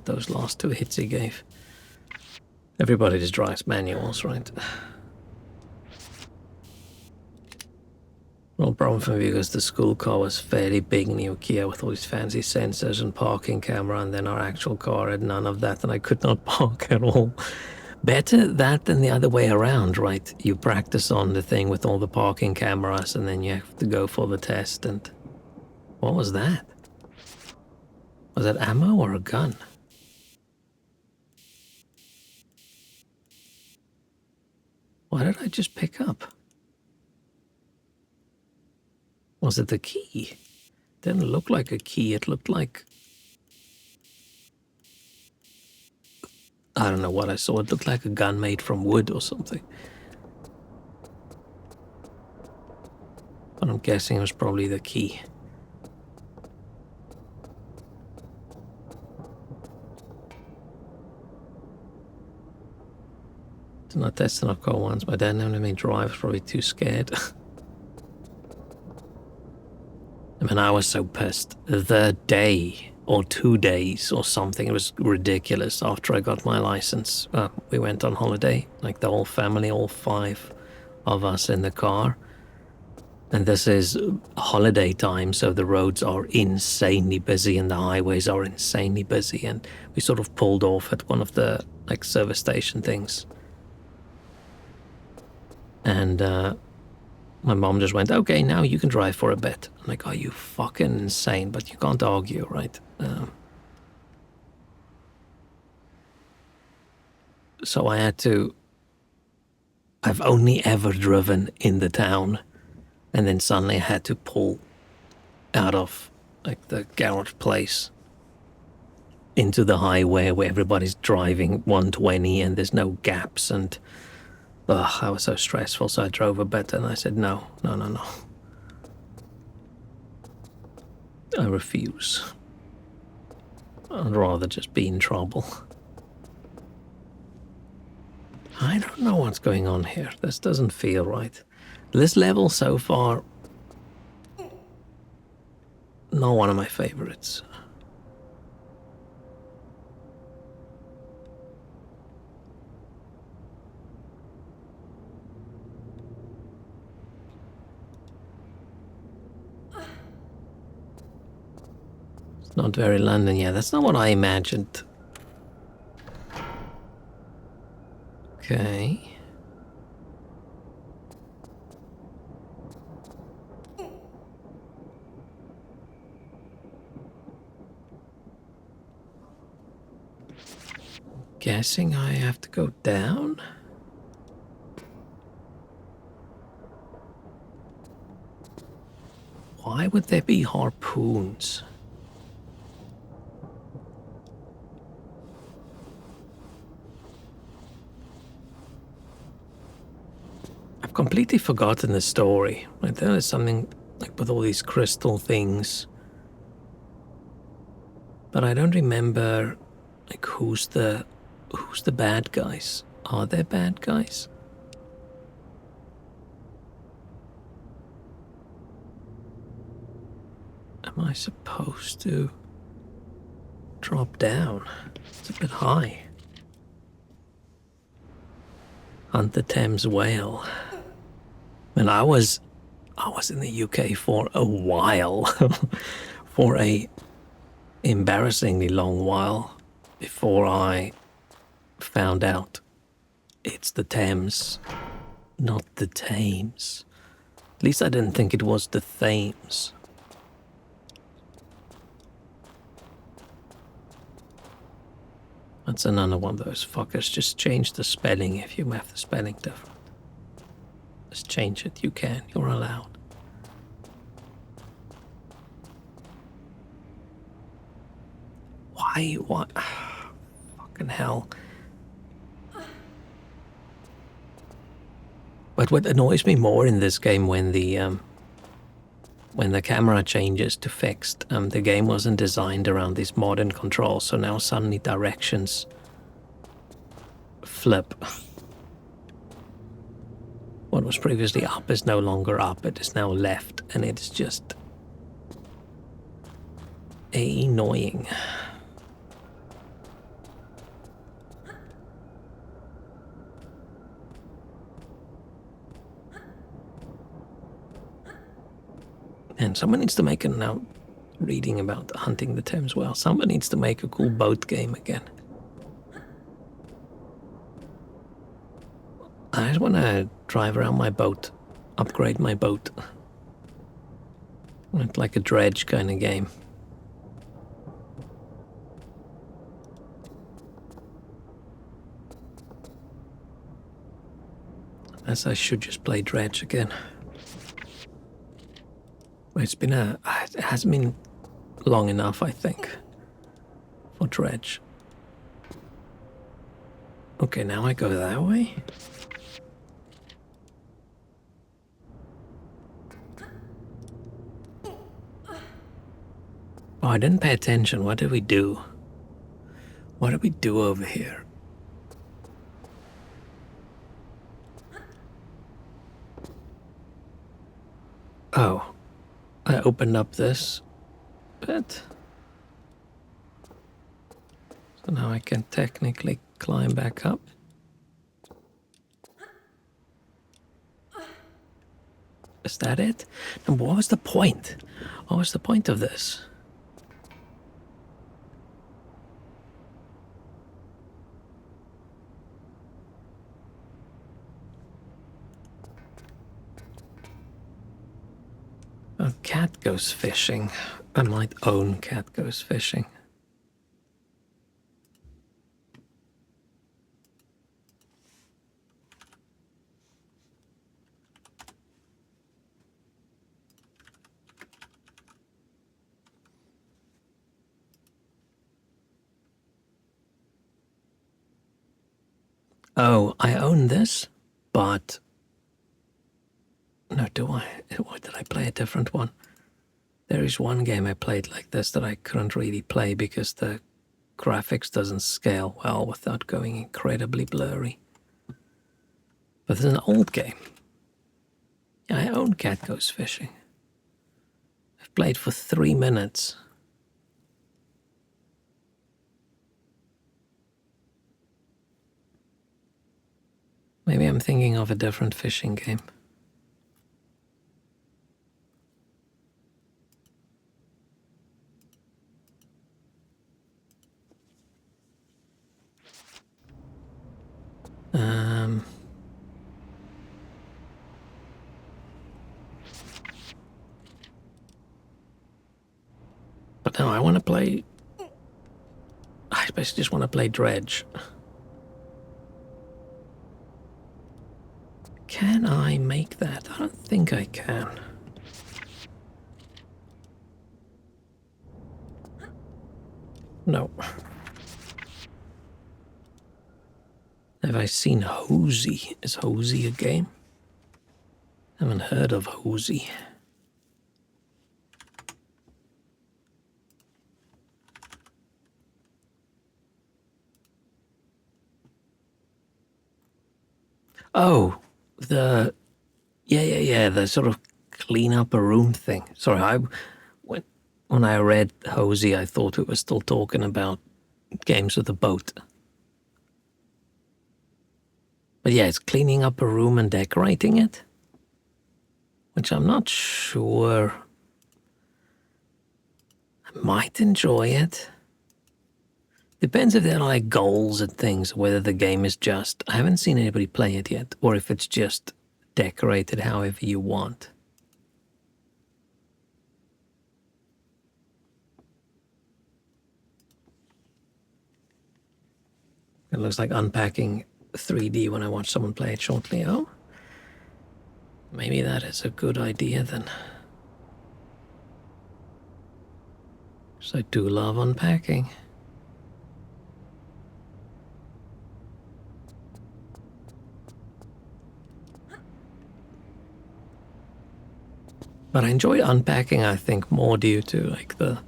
those last 2 hits he gave. Everybody just drives manuals, right? Well, problem for me because the school car was fairly big, new Kia with all these fancy sensors and parking camera, and then our actual car had none of that, and I could not park at all. Better that than the other way around, right? You practice on the thing with all the parking cameras, and then you have to go for the test, and... What was that? Was that ammo or a gun? What did I just pick up? Was it the key? Didn't look like a key, it looked like... I don't know what I saw, it looked like a gun made from wood or something. But I'm guessing it was probably the key. Did not test enough car once. My dad never let me drive, probably too scared. I mean, I was so pissed. The day or 2 days or something, it was ridiculous. After I got my license, we went on holiday, like the whole family, all 5 of us in the car. And this is holiday time, so the roads are insanely busy and the highways are insanely busy. And we sort of pulled off at one of the like service station things. And my mom just went, okay, now you can drive for a bit. I'm like, are you fucking insane? But you can't argue, right? So I had to... I've only ever driven in the town, and then suddenly I had to pull out of like the garage place into the highway where everybody's driving 120 and there's no gaps, and I was so stressful, so I drove a bit and I said, no. I refuse. I'd rather just be in trouble. I don't know what's going on here. This doesn't feel right. This level so far, not one of my favorites. It's not very London, yeah, that's not what I imagined. Okay. Guessing I have to go down? Why would there be harpoons? I've completely forgotten the story. Right, there is something like with all these crystal things. But I don't remember like who's the bad guys? Are there bad guys? Am I supposed to drop down? It's a bit high. Hunt the Thames whale. And I was in the UK for a while, for a embarrassingly long while, before I found out it's the Thames, not the Thames. At least I didn't think it was the Thames. That's another one of those fuckers. Just change the spelling if you have the spelling different. Just change it. You can. You're allowed. why? Fucking hell. But what annoys me more in this game when the camera changes to fixed, the game wasn't designed around these modern controls, so now suddenly directions flip. What was previously up is no longer up, it is now left, and it is just annoying. And someone needs to make a now reading about hunting the Thames well. Someone needs to make a cool boat game again. I just want to drive around my boat, upgrade my boat. It's like a dredge kind of game. As I should just play dredge again. It hasn't been long enough, I think, for dredge. Okay, now I go that way. Oh, I didn't pay attention. What did we do? What did we do over here? Oh, I opened up this bit. So now I can technically climb back up. Is that it? And what was the point? What was the point of this? A cat goes fishing. I might own cat goes fishing. Oh, I own this, but... No, do I? Or did I play a different one? There is one game I played like this that I couldn't really play because the graphics doesn't scale well without going incredibly blurry. But it's an old game. Yeah, I own Cat Goes Fishing. I've played for 3 minutes. Maybe I'm thinking of a different fishing game. But no, I want to play... I basically just want to play Dredge. Can I make that? I don't think I can. No. Have I seen Hosey? Is Hosey a game? Haven't heard of Hosey. Oh, the... Yeah, the sort of clean up a room thing. Sorry, when I read Hosey, I thought we were still talking about games with a boat. But yeah, it's cleaning up a room and decorating it, which I'm not sure. I might enjoy it. Depends if there are like goals and things, whether the game is just... I haven't seen anybody play it yet, or if it's just decorated however you want. It looks like unpacking 3D when I watch someone play it shortly. Oh, maybe that is a good idea then. So I do love unpacking. But I enjoyed unpacking, I think, more due to like the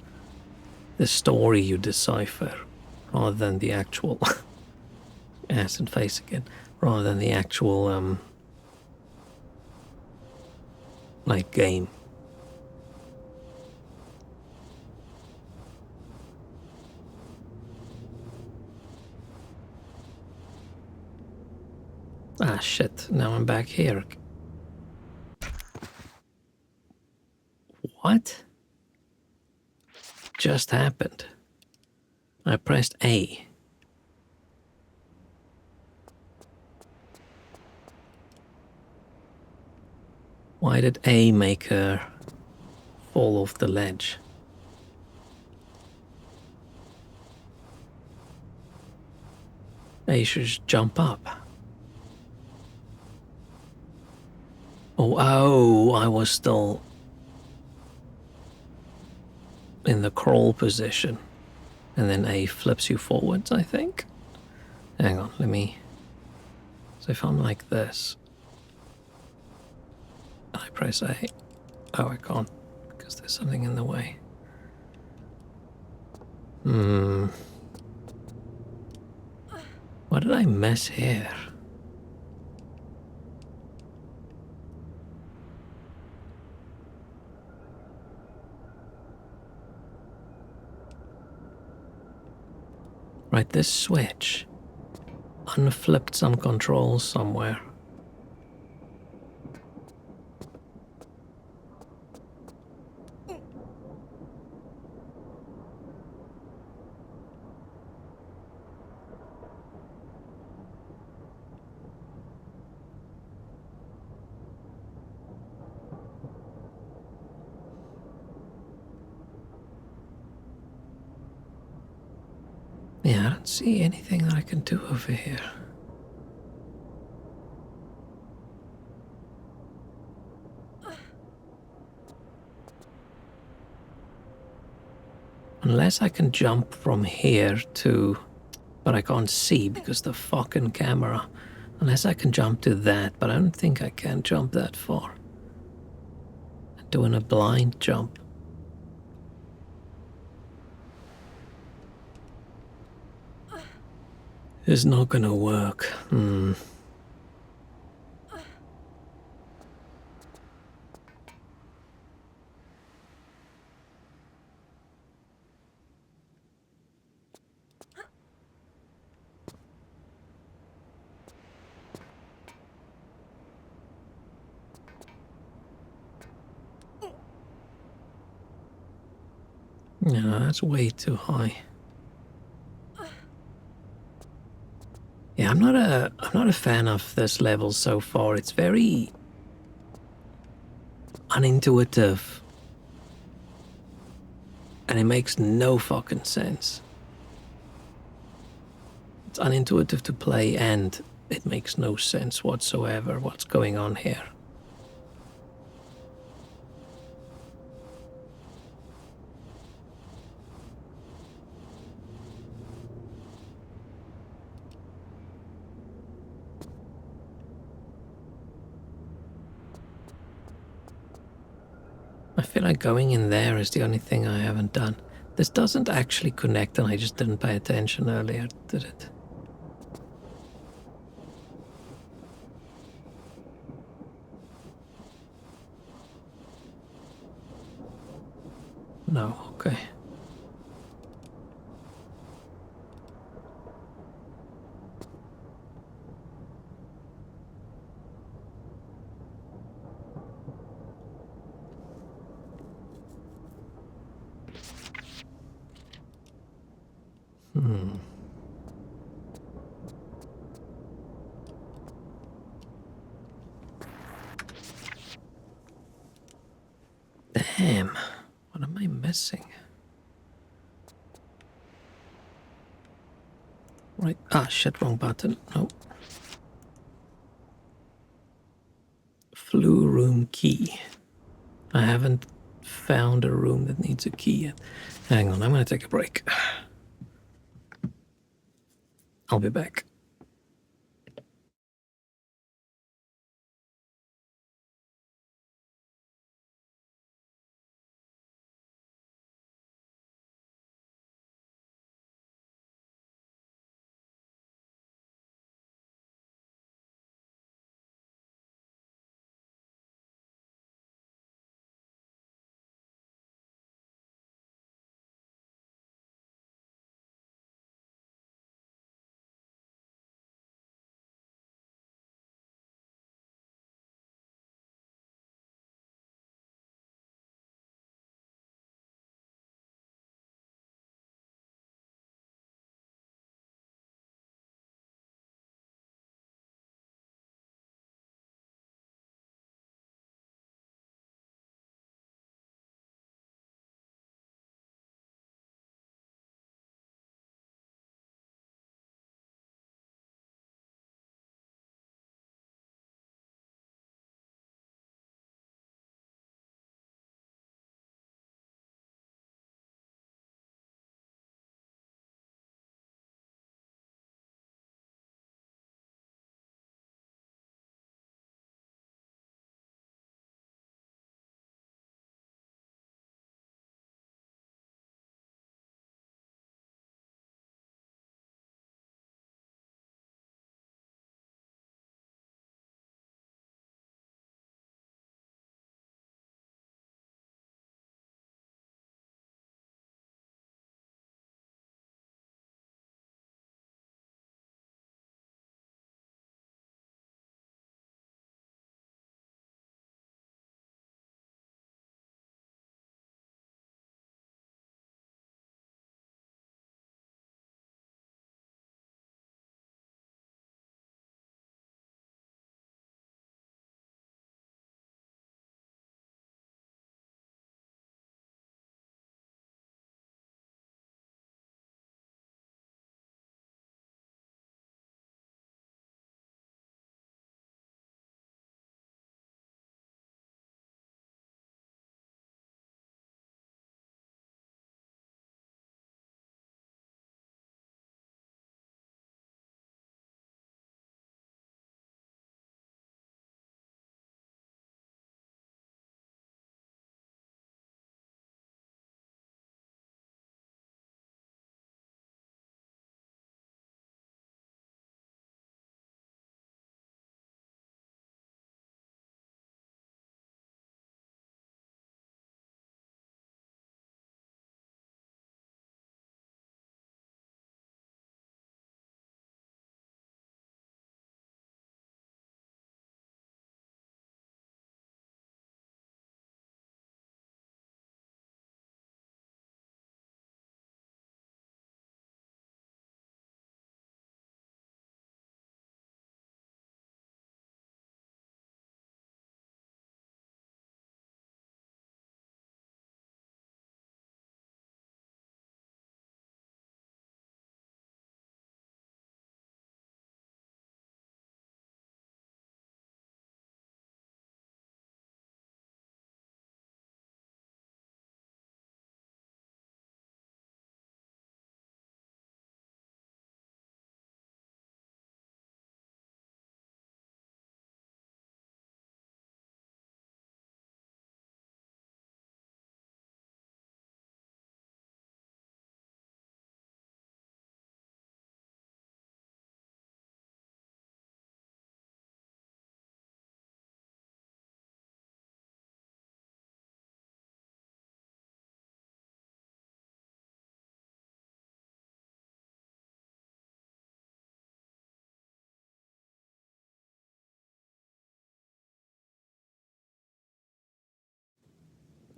story you decipher rather than the actual ass and face again, rather than the actual like game. Ah shit, now I'm back here. What just happened? I pressed A. Why did A make her fall off the ledge? A should just jump up. Oh, I was still in the crawl position. And then A flips you forwards, I think. Hang on, let me... So if I'm like this, I press A. Oh, I can't, because there's something in the way. What did I miss here? Right, this switch unflipped some controls somewhere. Yeah, I don't see anything that I can do over here. Unless I can jump from here to... But I can't see because the fucking camera. Unless I can jump to that, but I don't think I can jump that far. Doing a blind jump. It's not gonna work. Yeah, that's way too high. Yeah, I'm not a fan of this level so far. It's very unintuitive. And it makes no fucking sense. It's unintuitive to play and it makes no sense whatsoever what's going on here. I feel like going in there is the only thing I haven't done. This doesn't actually connect and I just didn't pay attention earlier, did it? No, okay. Damn, what am I missing? Right, shit, wrong button. No. Flue room key. I haven't found a room that needs a key yet. Hang on, I'm gonna take a break. I'll be back.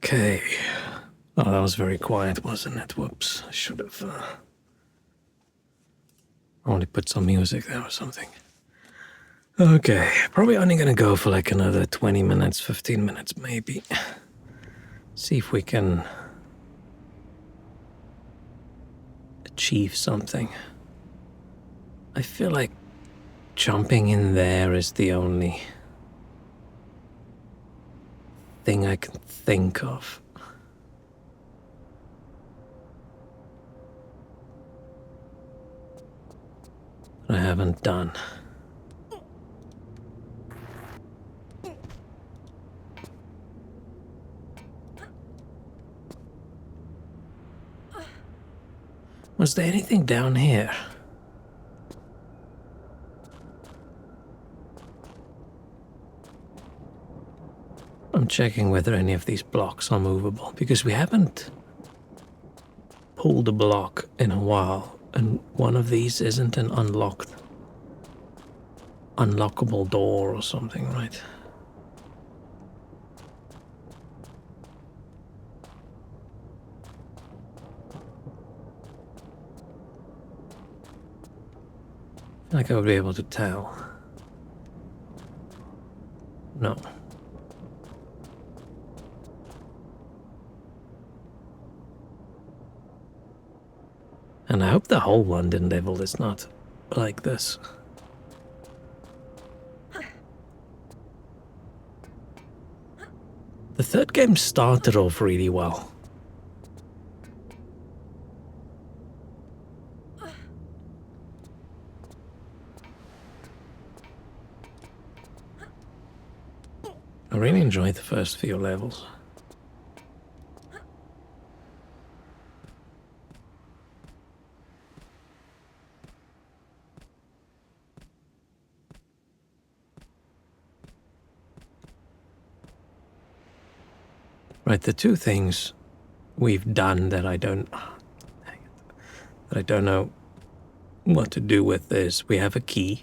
Okay. Oh, that was very quiet, wasn't it? Whoops. I should have only put some music there or something. Okay. Probably only gonna go for like another 20 minutes, 15 minutes maybe. See if we can achieve something. I feel like jumping in there is the only thing I can think of. I haven't done. Was there anything down here? I'm checking whether any of these blocks are movable, because we haven't pulled a block in a while, and one of these isn't an unlockable door or something, right? I feel like I would be able to tell. No. And I hope the whole London level is not like this. The third game started off really well. I really enjoyed the first few levels. Right, the two things we've done that I don't know what to do with is we have a key.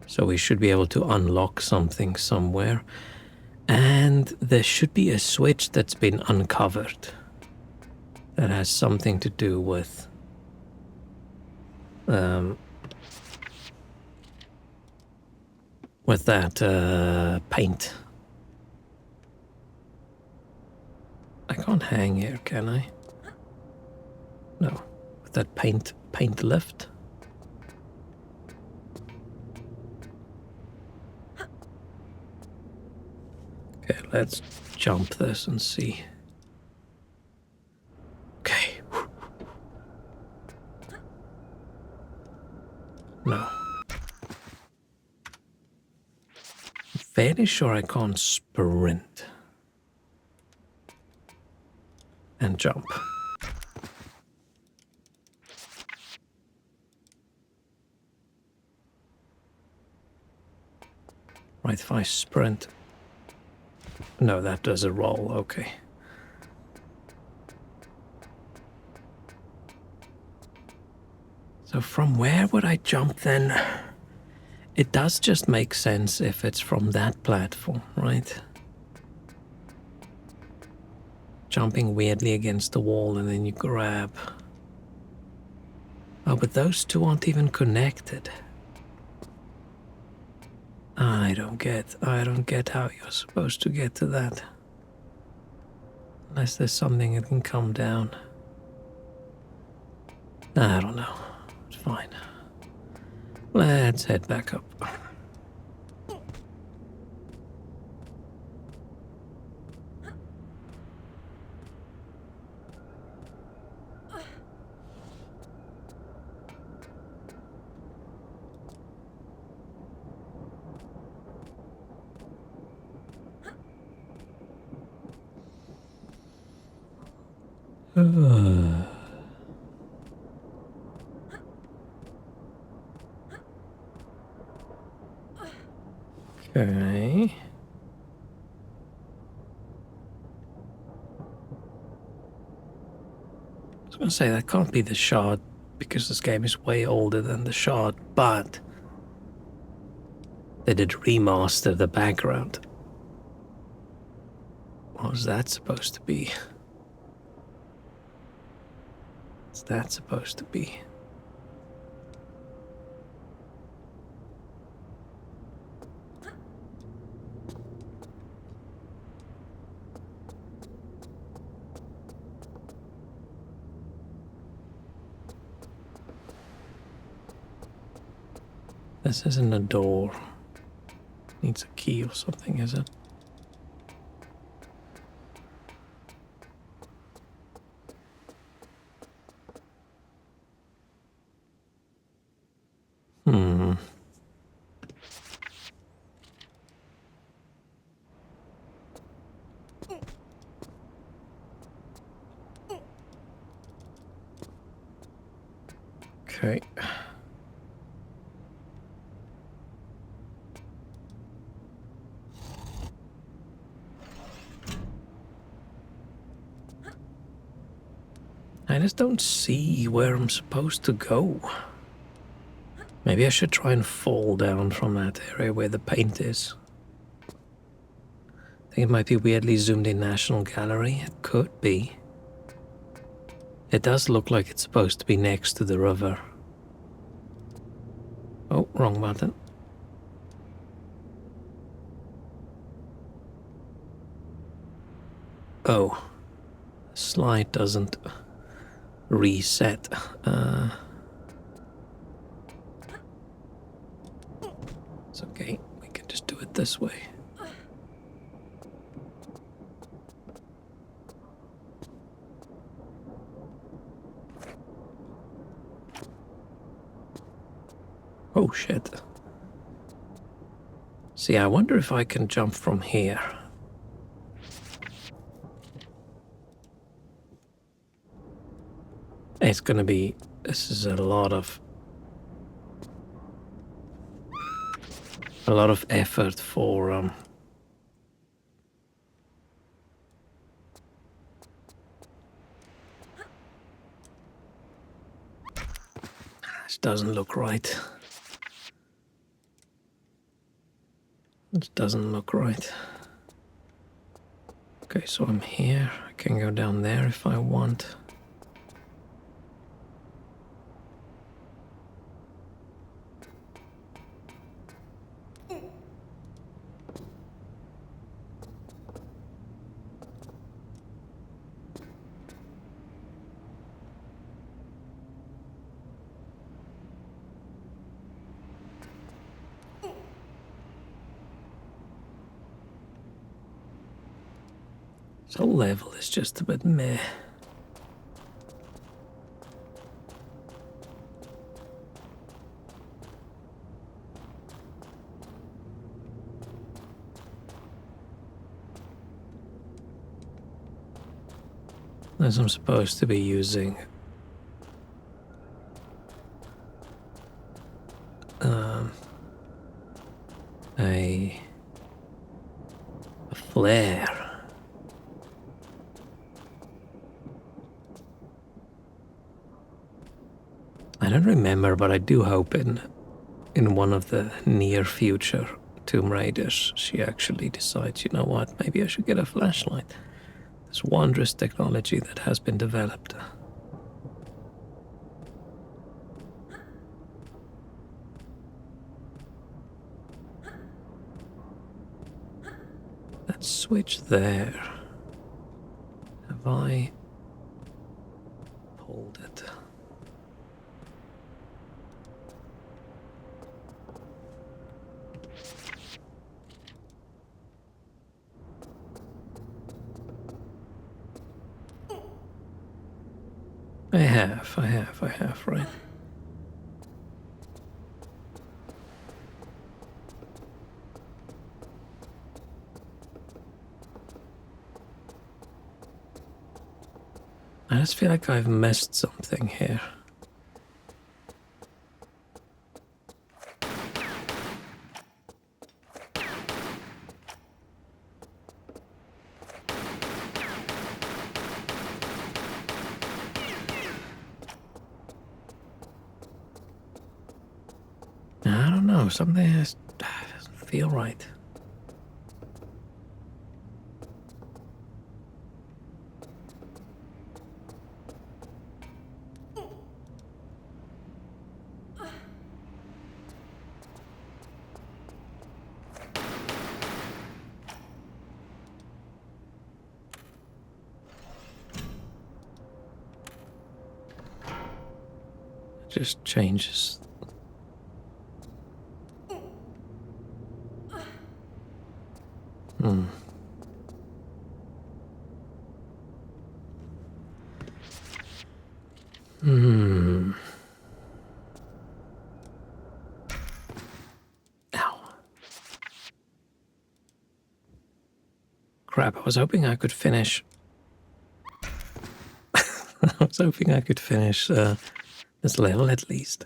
So we should be able to unlock something somewhere. And there should be a switch that's been uncovered that has something to do with that paint. I can't hang here, can I? No. With that paint lift. Okay, let's jump this and see. Okay. No. I'm fairly sure I can't sprint. And jump. Right, if I sprint. No, that does a roll, okay. So from where would I jump then? It does just make sense if it's from that platform, right? Jumping weirdly against the wall and then you grab. Oh, but those two aren't even connected. I don't get how you're supposed to get to that. Unless there's something that can come down. I don't know. It's fine. Let's head back up. Okay. I was gonna say that can't be the shard because this game is way older than the shard, but they did remaster the background. What was that supposed to be? What's that supposed to be? This isn't a door. Needs a key or something, is it? Hmm. Okay. I just don't see where I'm supposed to go. Maybe I should try and fall down from that area where the paint is. I think it might be weirdly zoomed in National Gallery. It could be. It does look like it's supposed to be next to the river. Oh, wrong button. Oh, the slide doesn't reset. It's okay, we can just do it this way. Oh shit. See, I wonder if I can jump from here. It's gonna be... This is a lot of effort for This doesn't look right. It doesn't look right. Okay, so I'm here. I can go down there if I want. This whole level is just a bit meh. As I'm supposed to be using a flare. I don't remember, but I do hope in one of the near future Tomb Raiders, she actually decides, you know what, maybe I should get a flashlight. This wondrous technology that has been developed. That switch there. Have I pulled it? I have, right? I just feel like I've missed something here. I don't know, something just doesn't feel right. Just changes. Hmm. Hmm. Ow. Crap, I was hoping I could finish. I was hoping I could finish this level at least.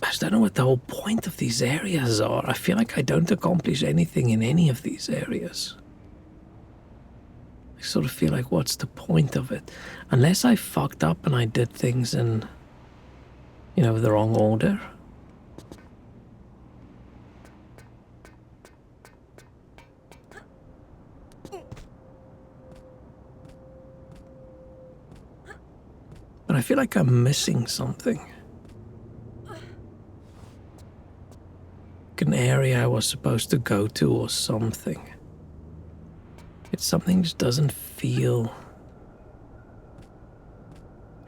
I just don't know what the whole point of these areas are. I feel like I don't accomplish anything in any of these areas. I sort of feel like, what's the point of it? Unless I fucked up and I did things in, the wrong order. But I feel like I'm missing something. An area I was supposed to go to or something. It's something just doesn't feel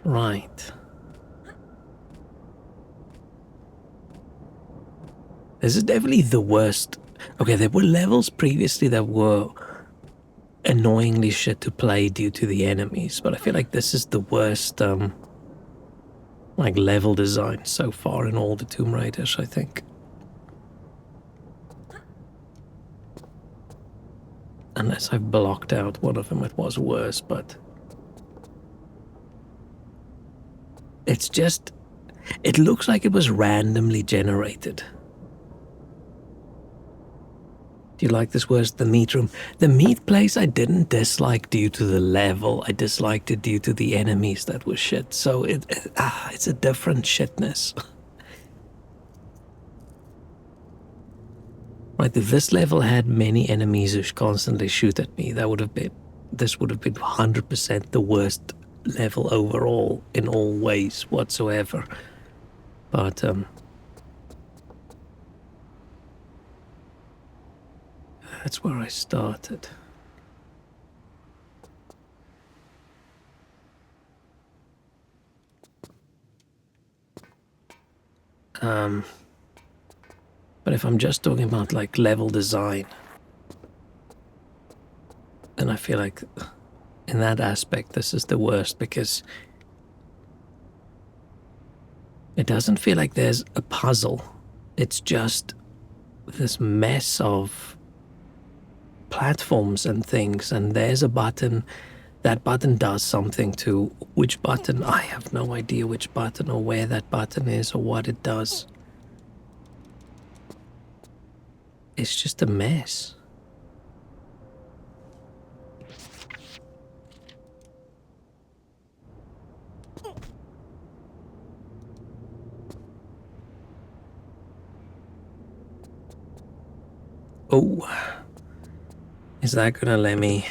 right. This is definitely the worst. Okay, there were levels previously that were annoyingly shit to play due to the enemies, but I feel like this is the worst level design so far in all the Tomb Raiders, I think. Unless I've blocked out one of them, it was worse, but it's just, it looks like it was randomly generated. Do you like this worse? The meat room. The meat place I didn't dislike due to the level. I disliked it due to the enemies that were shit. So it's a different shitness. Right, if this level had many enemies who constantly shoot at me, this would have been 100% the worst level overall in all ways whatsoever. But that's where I started. But if I'm just talking about level design, then I feel like in that aspect this is the worst, because it doesn't feel like there's a puzzle. It's just this mess of platforms and things, and there's a button. That button does something to which button? I have no idea which button or where that button is or what it does. It's just a mess. Oh, is that gonna let me?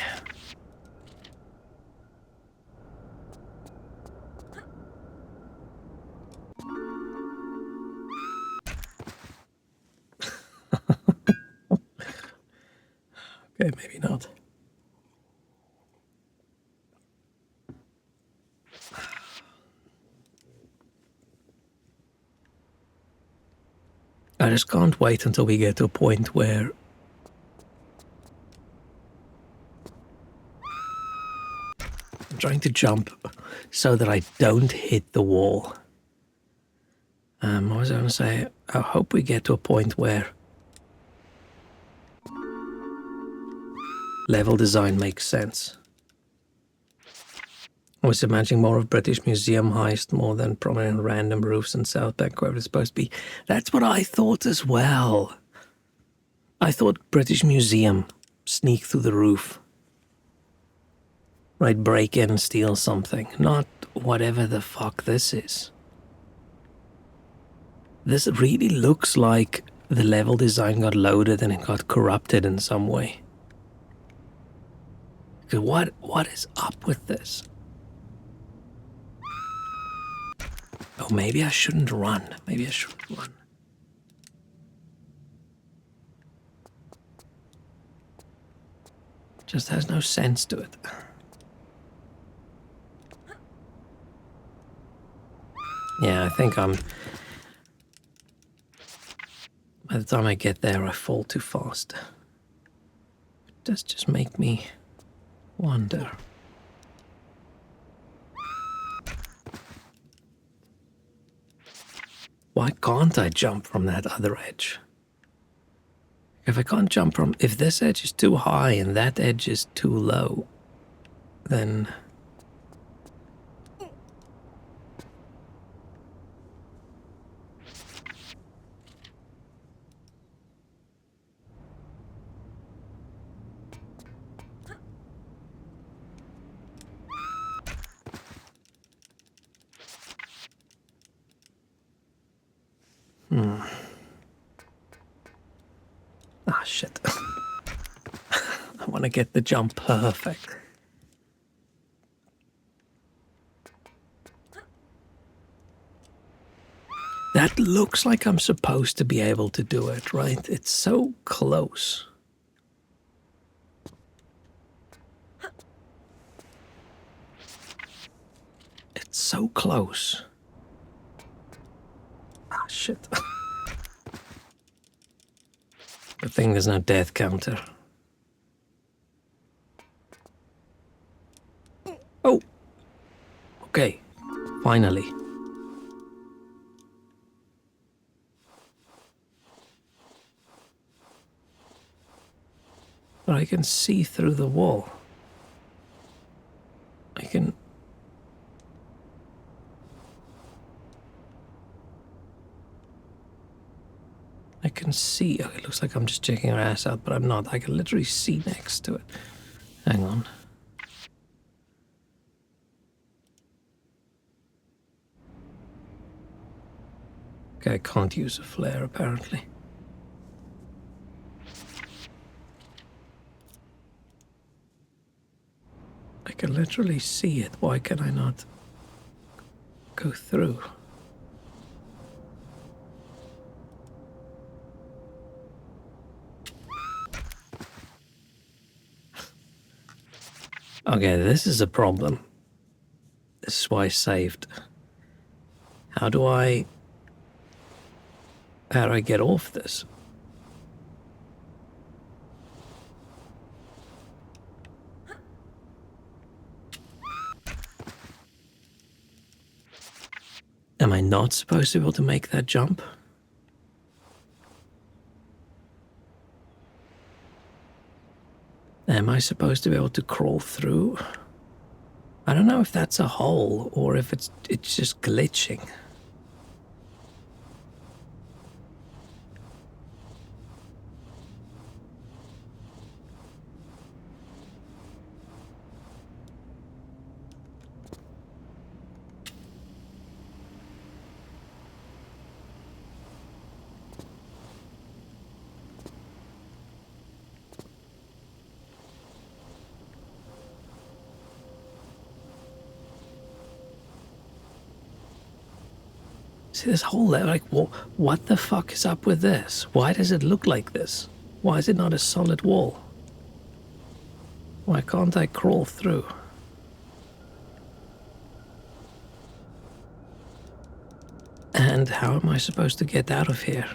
Okay, maybe not. I just can't wait until we get to a point where I'm trying to jump so that I don't hit the wall. What was I going to say? I hope we get to a point where level design makes sense. I was imagining more of British Museum heist more than prominent random roofs in South Bank, wherever it's supposed to be. That's what I thought as well. I thought British Museum, sneak through the roof. Right, break in and steal something. Not whatever the fuck this is. This really looks like the level design got loaded and it got corrupted in some way. What is up with this? Oh, maybe I shouldn't run. Maybe I shouldn't run. Just has no sense to it. Yeah, I think I'm... By the time I get there, I fall too fast. It does just make me wonder. Why can't I jump from that other edge? If I can't jump from... If this edge is too high and that edge is too low, then... Ah, shit. I want to get the jump perfect. That looks like I'm supposed to be able to do it, right? It's so close. It's so close. Ah, shit. Good thing there's no death counter. Oh! Okay. Finally. But I can see through the wall. I can... I can see... Oh, it looks like I'm just checking her ass out, but I'm not. I can literally see next to it. Hang on. Okay, I can't use a flare, apparently. I can literally see it. Why can I not go through? Okay, this is a problem. This is why I saved. How do I get off this? Am I not supposed to be able to make that jump? Am I supposed to be able to crawl through? I don't know if that's a hole or if it's just glitching. See this whole like, what the fuck is up with this? Why does it look like this? Why is it not a solid wall? Why can't I crawl through? And how am I supposed to get out of here?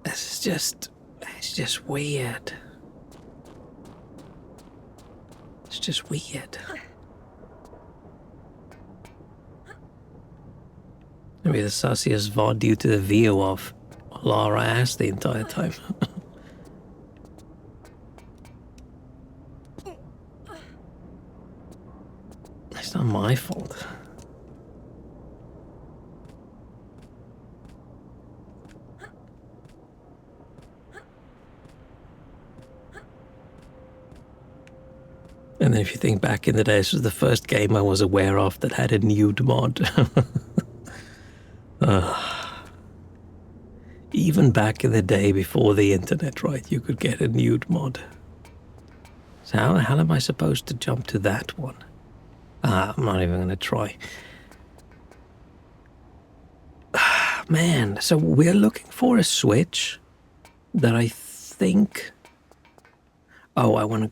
This is it's just weird. It's just weird. Maybe the sussiest VOD due to the view of Lara ass the entire time. It's not my fault. And then if you think back in the day, this was the first game I was aware of that had a nude mod. Even back in the day before the internet, right, you could get a nude mod. So how the hell am I supposed to jump to that one? I'm not even gonna try. Man, so we're looking for a switch that I think... Oh, I want to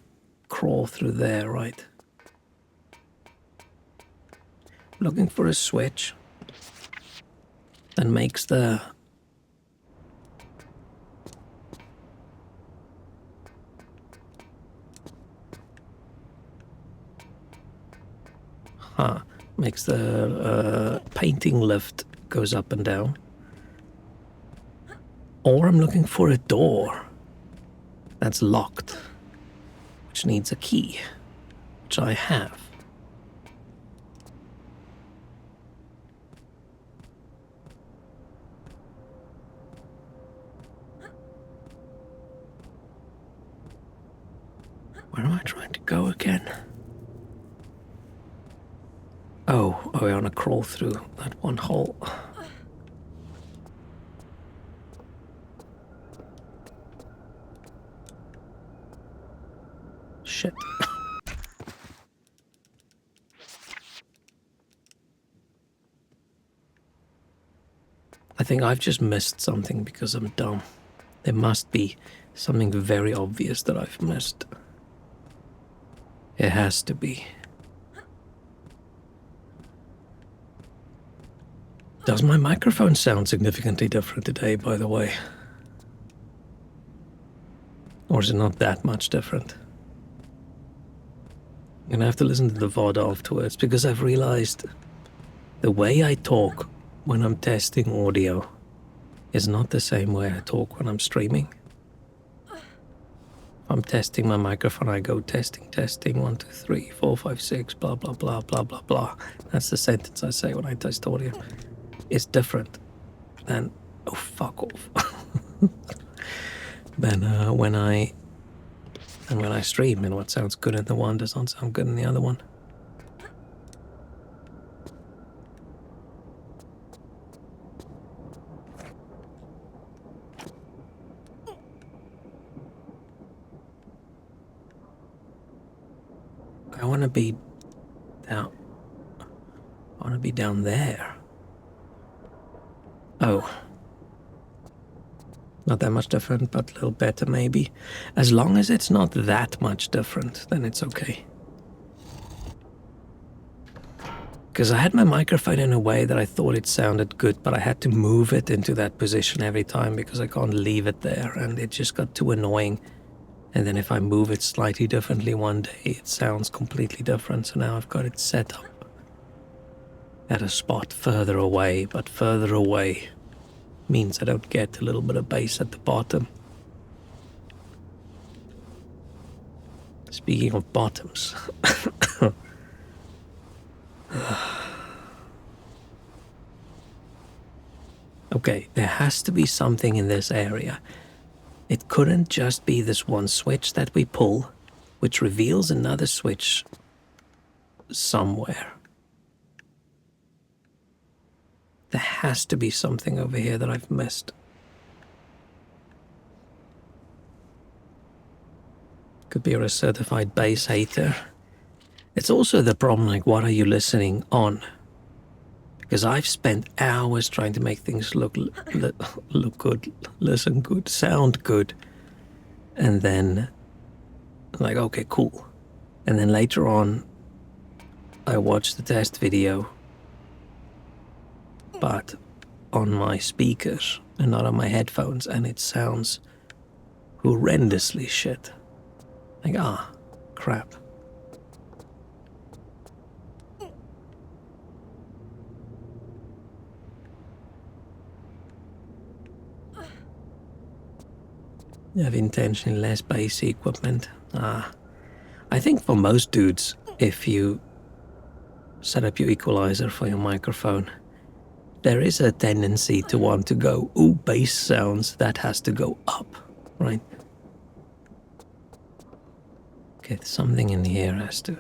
crawl through there, right? Looking for a switch that makes the... Makes the painting lift goes up and down. Or I'm looking for a door that's locked, which needs a key, which I have. Where am I trying to go again? Oh, I want to crawl through that one hole. Shit. I think I've just missed something because I'm dumb. There must be something very obvious that I've missed. It has to be. Does my microphone sound significantly different today, by the way? Or is it not that much different? I'm gonna have to listen to the VOD afterwards because I've realized the way I talk when I'm testing audio is not the same way I talk when I'm streaming. If I'm testing my microphone, I go testing, 1, 2, 3, 4, 5, 6, blah, blah, blah, blah, blah, blah. That's the sentence I say when I test audio. It's different than, oh, fuck off, than when I stream, and what sounds good in the one does not sound good in the other one. I want to be down there. Oh. Not that much different, but a little better maybe. As long as it's not that much different, then it's okay. Because I had my microphone in a way that I thought it sounded good, but I had to move it into that position every time because I can't leave it there, and it just got too annoying. And then if I move it slightly differently one day, it sounds completely different. So now I've got it set up at a spot further away, but further away means I don't get a little bit of bass at the bottom. Speaking of bottoms. Okay, there has to be something in this area. It couldn't just be this one switch that we pull, which reveals another switch somewhere. There has to be something over here that I've missed. Could be a certified bass hater. It's also the problem, like, what are you listening on? Because I've spent hours trying to make things look good, listen good, sound good. And then, like, okay, cool. And then later on, I watched the test video, but on my speakers and not on my headphones, and it sounds horrendously shit. Like, crap. You have intentionally less bass equipment. I think for most dudes, if you set up your equalizer for your microphone, there is a tendency to want to go, ooh, bass sounds, that has to go up, right? Okay, something in here has to...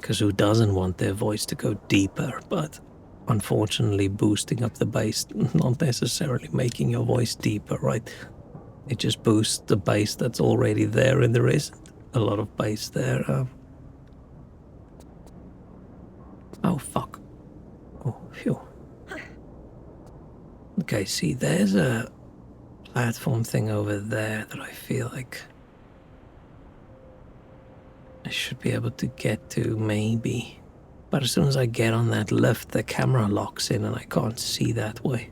Because who doesn't want their voice to go deeper, but unfortunately boosting up the bass, not necessarily making your voice deeper, right? it just boosts the base that's already there, and there isn't a lot of base there. Oh, fuck. Oh, phew. Okay, see, there's a platform thing over there that I feel like I should be able to get to, maybe. But as soon as I get on that lift, the camera locks in and I can't see that way.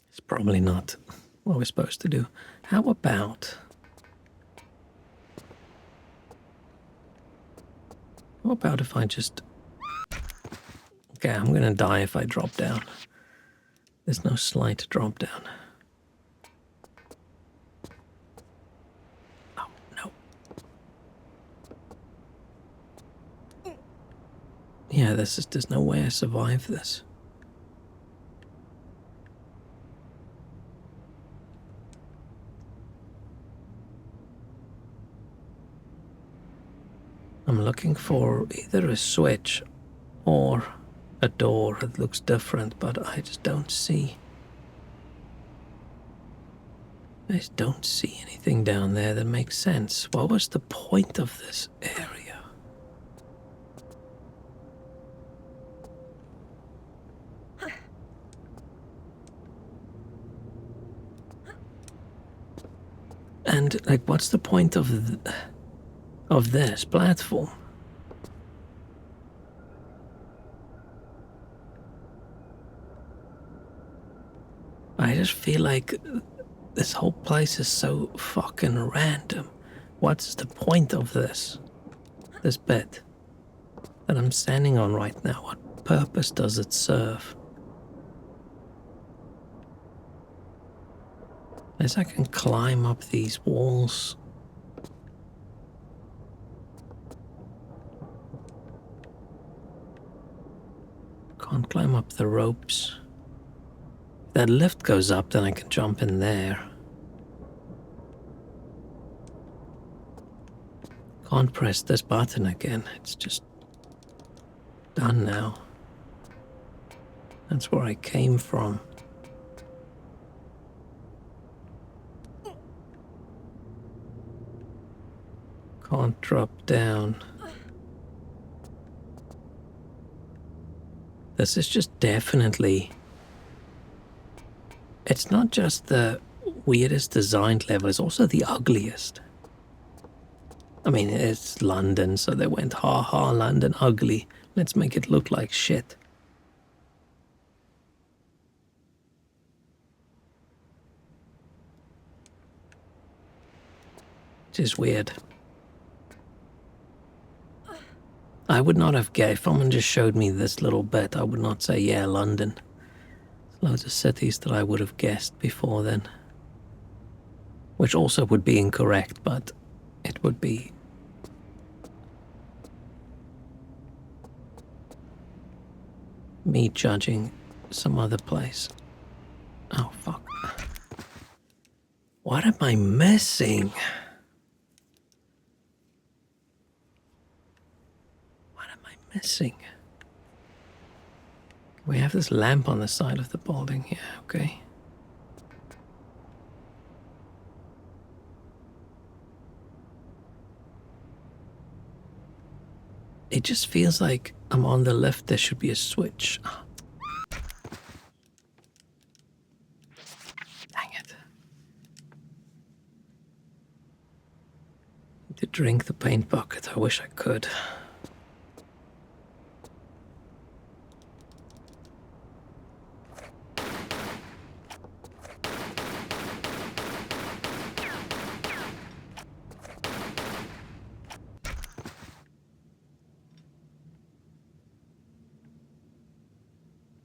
It's probably not what we're supposed to do. How about... How about if I just... Okay, I'm gonna die if I drop down. There's no slight drop down. Oh, no. Yeah, there's no way I survive this. I'm looking for either a switch or a door that looks different, but I just don't see. I just don't see anything down there that makes sense. What was the point of this area? And, like, what's the point of this platform? I just feel like this whole place is so fucking random. What's the point of this bit that I'm standing on right now? What purpose does it serve? Unless I can climb up these walls. Can't climb up the ropes. If that lift goes up, then I can jump in there. Can't press this button again. It's just done now. That's where I came from. Can't drop down. This is just definitely... It's not just the weirdest designed level, it's also the ugliest. I mean, it's London, so they went, ha ha, London ugly. Let's make it look like shit. Which is weird. I would not have guessed. If someone just showed me this little bit, I would not say, yeah, London. There's loads of cities that I would have guessed before then. Which also would be incorrect, but it would be... me judging some other place. Oh, fuck. What am I missing? Missing. We have this lamp on the side of the building here, okay. It just feels like I'm on the left, there should be a switch. Oh. Dang it. To drink the paint bucket, I wish I could.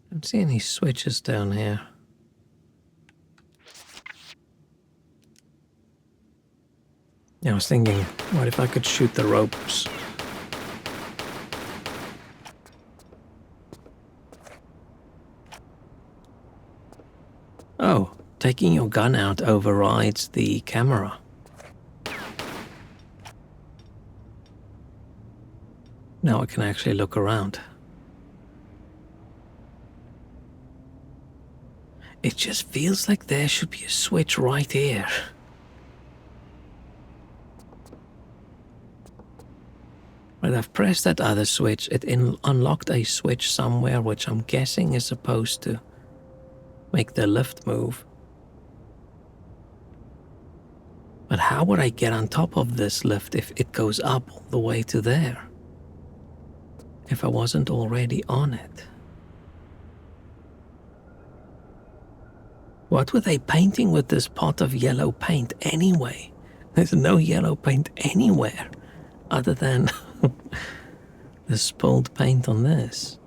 I don't see any switches down here. Yeah, I was thinking, what if I could shoot the ropes? Oh, Taking your gun out overrides the camera. Now I can actually look around. It just feels like there should be a switch right here. Right, I've pressed that other switch. It unlocked a switch somewhere, which I'm guessing is supposed to make the lift move. But how would I get on top of this lift if it goes up all the way to there? If I wasn't already on it? What were they painting with this pot of yellow paint anyway? There's no yellow paint anywhere other than the spilled paint on this.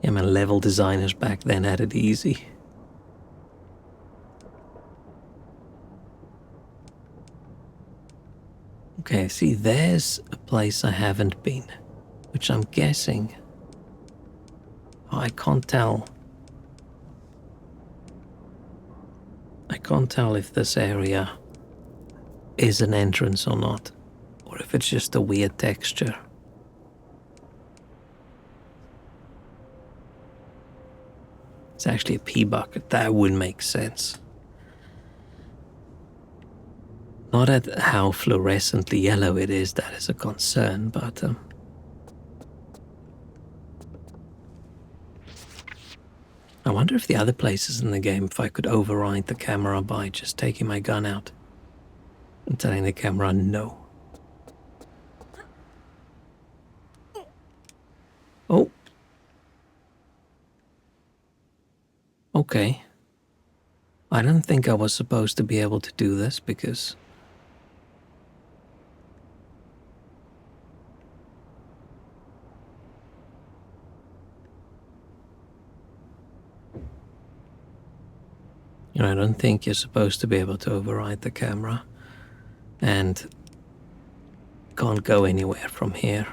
Yeah, my level designers back then had it easy. Okay, see, there's a place I haven't been, which I'm guessing... Oh, I can't tell. I can't tell if this area is an entrance or not, or if it's just a weird texture. It's actually a pee bucket. That would make sense. Not at how fluorescently yellow it is, that is a concern, but I wonder if the other places in the game, if I could override the camera by just taking my gun out and telling the camera no. Oh. Okay. I don't think I was supposed to be able to do this because... You know, I don't think you're supposed to be able to override the camera and can't go anywhere from here.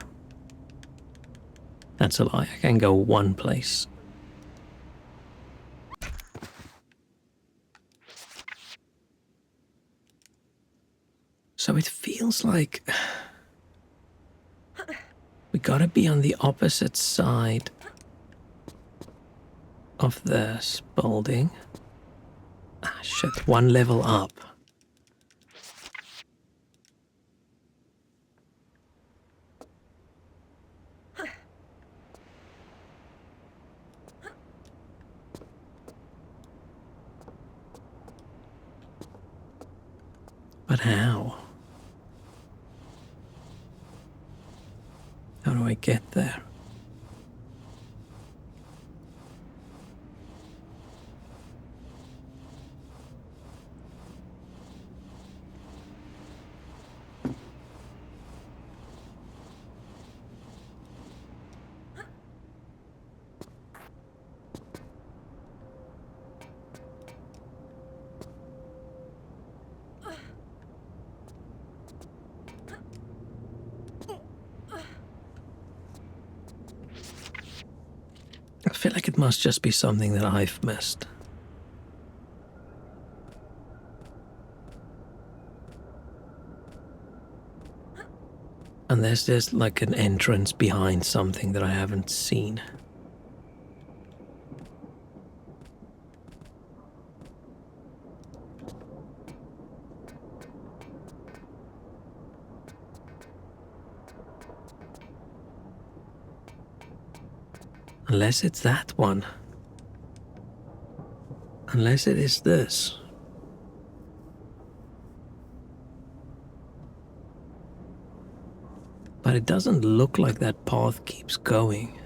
That's a lie. I can go one place. So it feels like we gotta be on the opposite side of this building. Ah, shit, one level up. But how? How do I get there? I feel like it must just be something that I've missed. Unless there's like an entrance behind something that I haven't seen. Unless it's that one. Unless it is this. But it doesn't look like that path keeps going.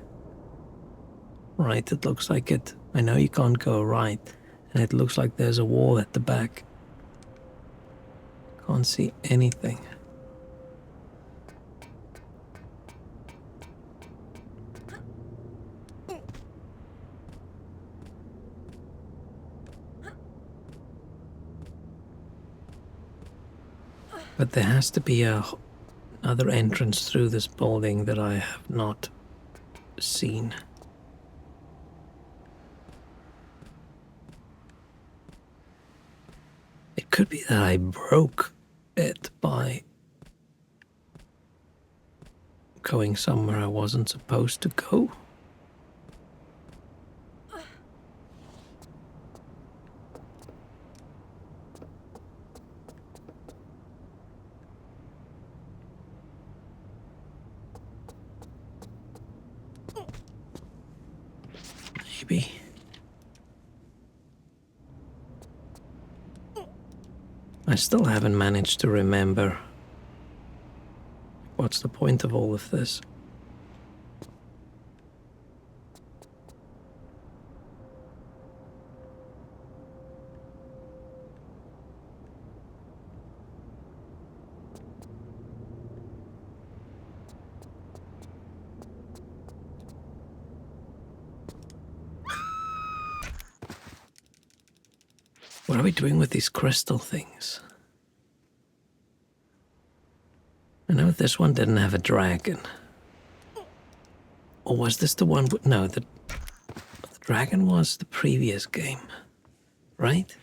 Right, it looks like it. I know you can't go right. And it looks like there's a wall at the back. Can't see anything. But there has to be another entrance through this building that I have not seen. Could be that I broke it by going somewhere I wasn't supposed to go. Maybe. I still haven't managed to remember what's the point of all of this. What are we doing with these crystal things? I know this one didn't have a dragon. Or was this the one? No, the dragon was the previous game, right?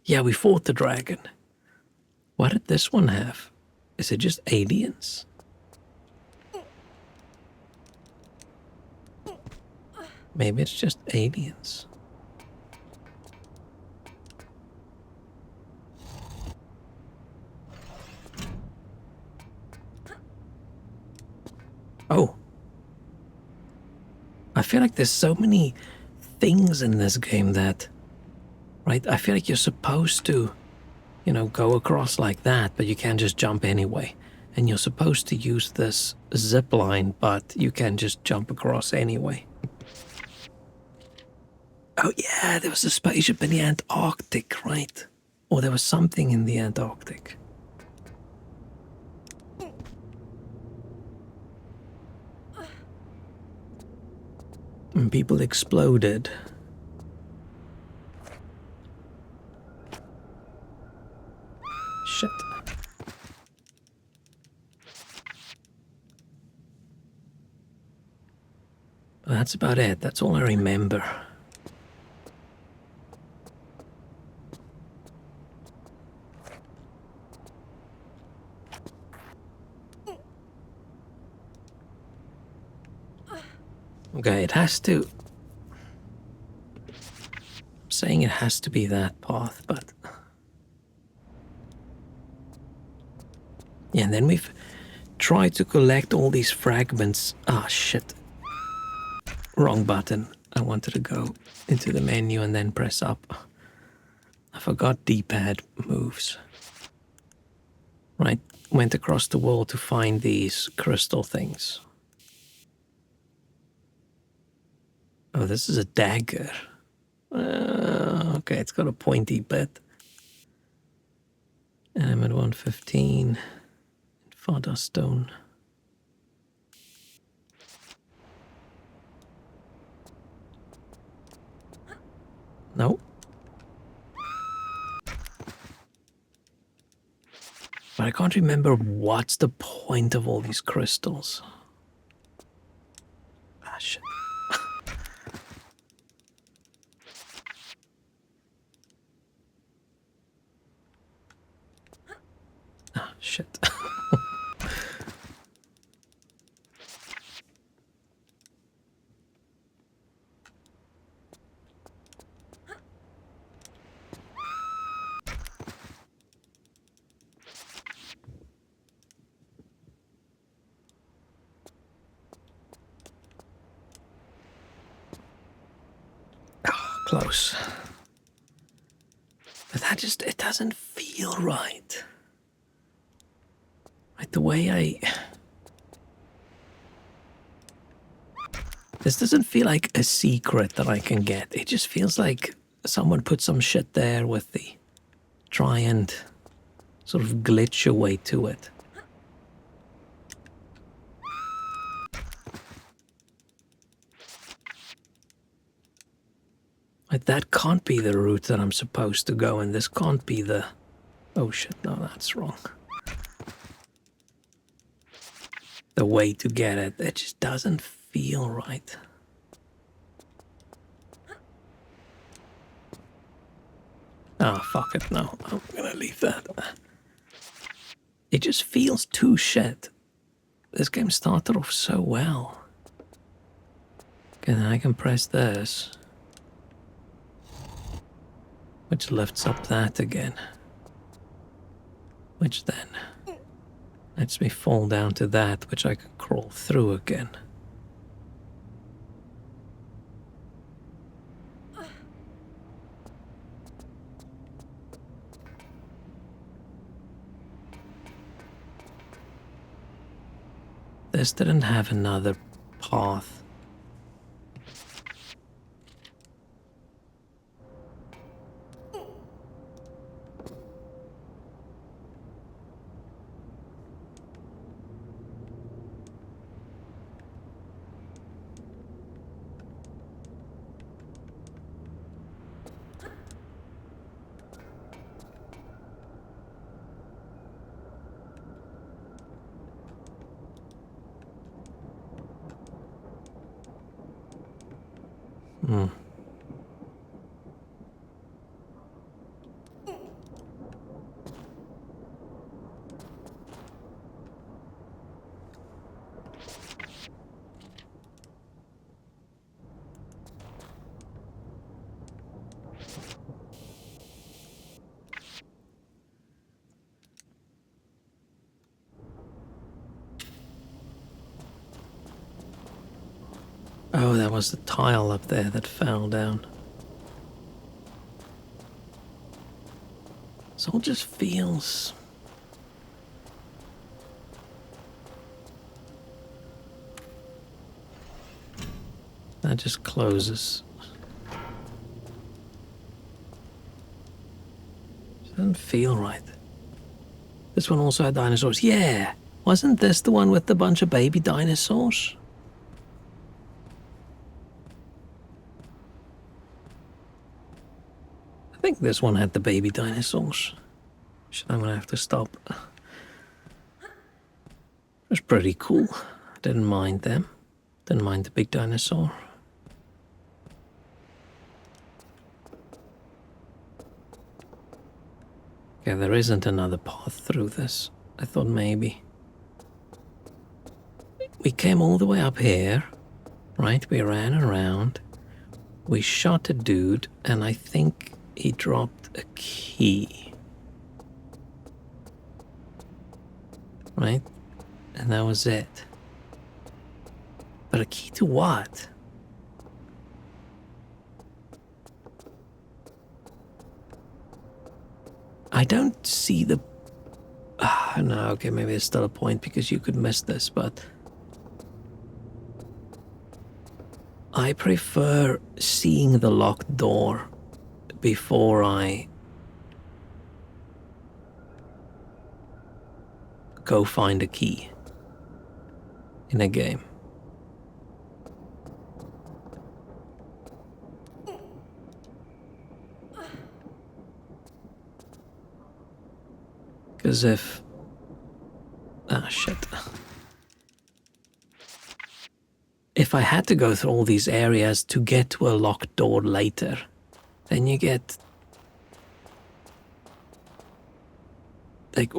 Yeah, we fought the dragon. What did this one have? Is it just aliens? Maybe it's just aliens. Oh. I feel like there's so many things in this game that, right? I feel like you're supposed to, go across like that, but you can't just jump anyway. And you're supposed to use this zip line, but you can just jump across anyway. Oh yeah, there was a spaceship in the Antarctic, right? Or there was something in the Antarctic. And people exploded. Shit. But that's about it. That's all I remember. Okay, it has to... I'm saying it has to be that path, but... Yeah, and then we've tried to collect all these fragments. Ah, shit. Wrong button. I wanted to go into the menu and then press up. I forgot D-pad moves. Right, went across the wall to find these crystal things. Oh, this is a dagger. Okay, it's got a pointy bit. And I'm at 115. Fodder stone. No. But I can't remember what's the point of all these crystals. Ah, shit. Ah, shit. Close. But that just, it doesn't feel right. Like the way I... This doesn't feel like a secret that I can get. It just feels like someone put some shit there with the... Try and sort of glitch your way to it. Like, that can't be the route that I'm supposed to go, and this can't be the... Oh shit, no, that's wrong. The way to get it, it just doesn't feel right. Ah, fuck it, no. I'm gonna leave that. It just feels too shit. This game started off so well. Okay, then I can press this, which lifts up that again. Which then lets me fall down to that, which I can crawl through again. This didn't have another path. Hmm. Oh, that was the tile up there that fell down. So it just feels... That just closes. Doesn't feel right. This one also had dinosaurs. Yeah! Wasn't this the one with the bunch of baby dinosaurs? I think this one had the baby dinosaurs. Shit, I'm gonna have to stop. It was pretty cool. Didn't mind them. Didn't mind the big dinosaur. Okay, there isn't another path through this. I thought maybe. We came all the way up here, right? We ran around. We shot a dude, and I think he dropped a key. Right? And that was it. But a key to what? I don't see the... no, okay, maybe there's still a point because you could miss this, but... I prefer seeing the locked door before I go find a key in a game. Because if... Ah, shit. If I had to go through all these areas to get to a locked door later, then you get... Like,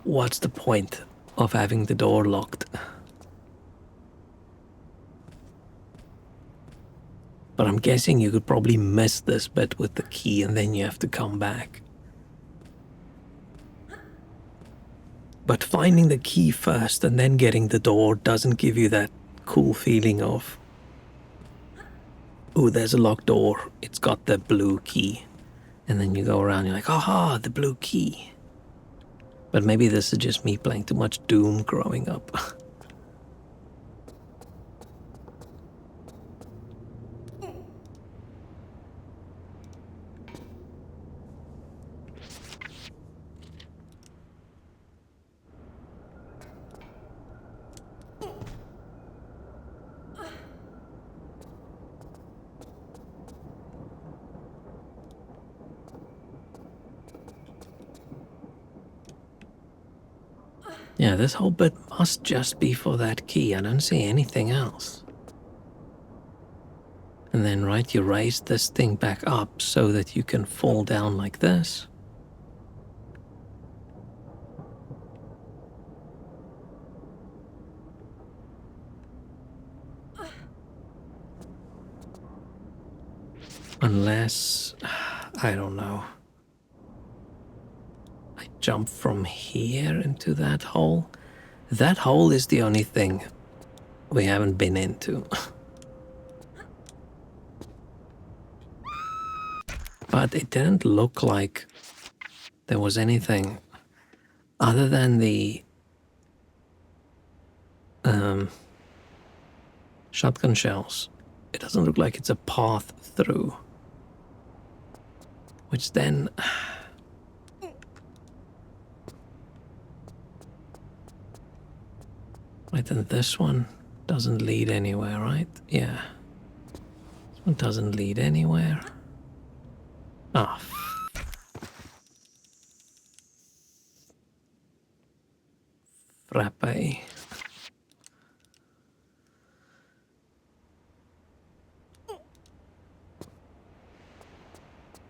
what's the point of having the door locked? But I'm guessing you could probably miss this bit with the key and then you have to come back. But finding the key first and then getting the door doesn't give you that cool feeling of, oh, there's a locked door, it's got the blue key. And then you go around, you're like, aha, the blue key. But maybe this is just me playing too much Doom growing up. Yeah, this whole bit must just be for that key. I don't see anything else. And then, right, you raise this thing back up so that you can fall down like this. Unless, I don't know, I jump from here into that hole. That hole is the only thing we haven't been into. But it didn't look like there was anything other than the shotgun shells. It doesn't look like it's a path through. Which then... Right, and this one doesn't lead anywhere, right? Yeah. This one doesn't lead anywhere. Ah, frappe.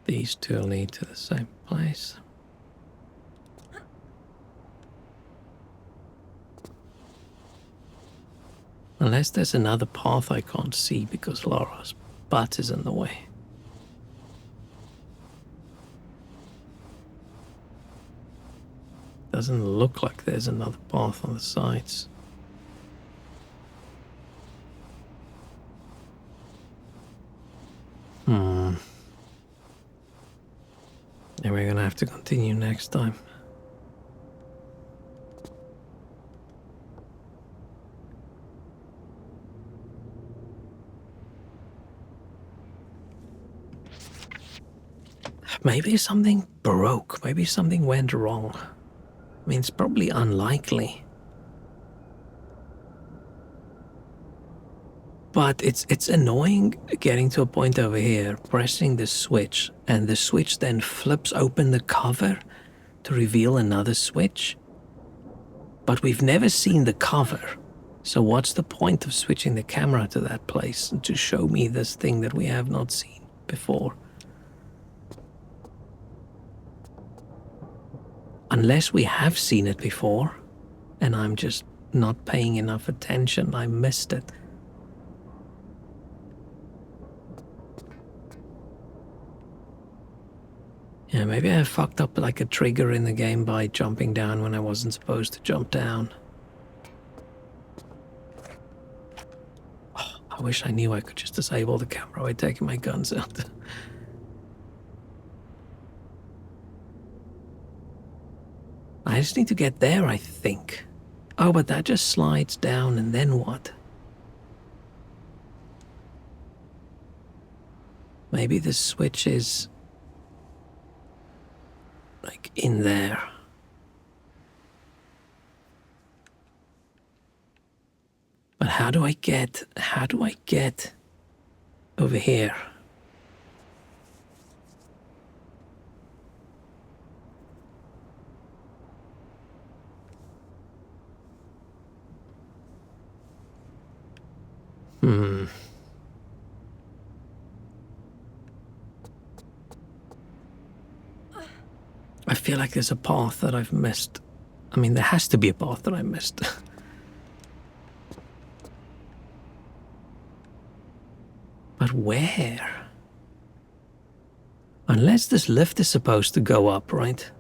These two lead to the same place. Unless there's another path I can't see because Laura's butt is in the way. Doesn't look like there's another path on the sides. And we're gonna have to continue next time. Maybe something broke. Maybe something went wrong. I mean, it's probably unlikely. But it's annoying getting to a point over here, pressing the switch, and the switch then flips open the cover to reveal another switch. But we've never seen the cover. So what's the point of switching the camera to that place to show me this thing that we have not seen before? Unless we have seen it before, and I'm just not paying enough attention, I missed it. Yeah, maybe I fucked up like a trigger in the game by jumping down when I wasn't supposed to jump down. Oh, I wish I knew I could just disable the camera by taking my guns out. I just need to get there, I think. Oh, but that just slides down, and then what? Maybe the switch is... like in there. But how do I get over here? I feel like there's a path that I've missed. I mean, there has to be a path that I missed. But where? Unless this lift is supposed to go up, right?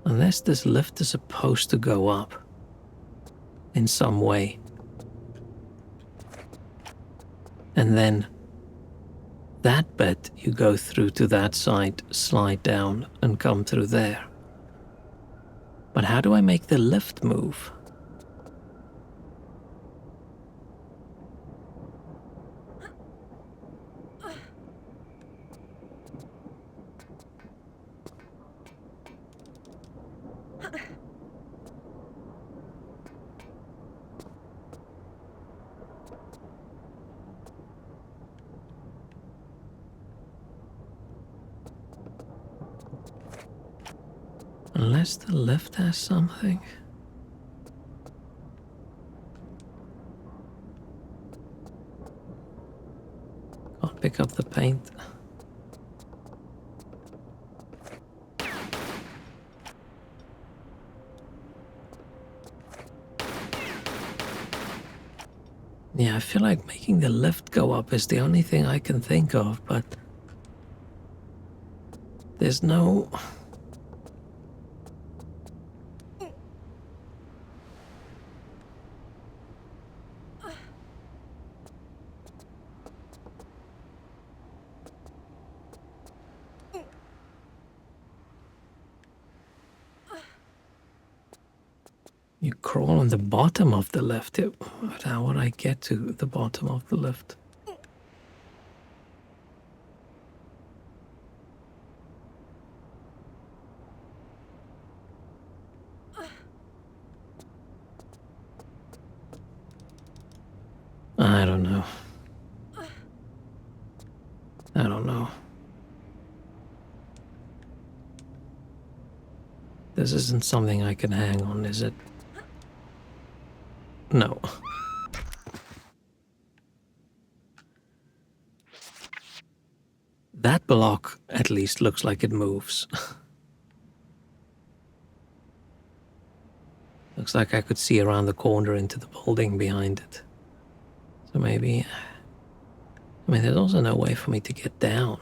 Unless this lift is supposed to go up in some way. And then that bit you go through to that side, slide down, and come through there. But how do I make the lift move? Unless the lift has something. pick up the paint. Yeah, I feel like making the lift go up is the only thing I can think of, but there's no... You crawl on the bottom of the lift. How would I get to the bottom of the lift? I don't know. I don't know. This isn't something I can hang on, is it? No. That block at least looks like it moves. Looks like I could see around the corner into the building behind it. So maybe... I mean, there's also no way for me to get down.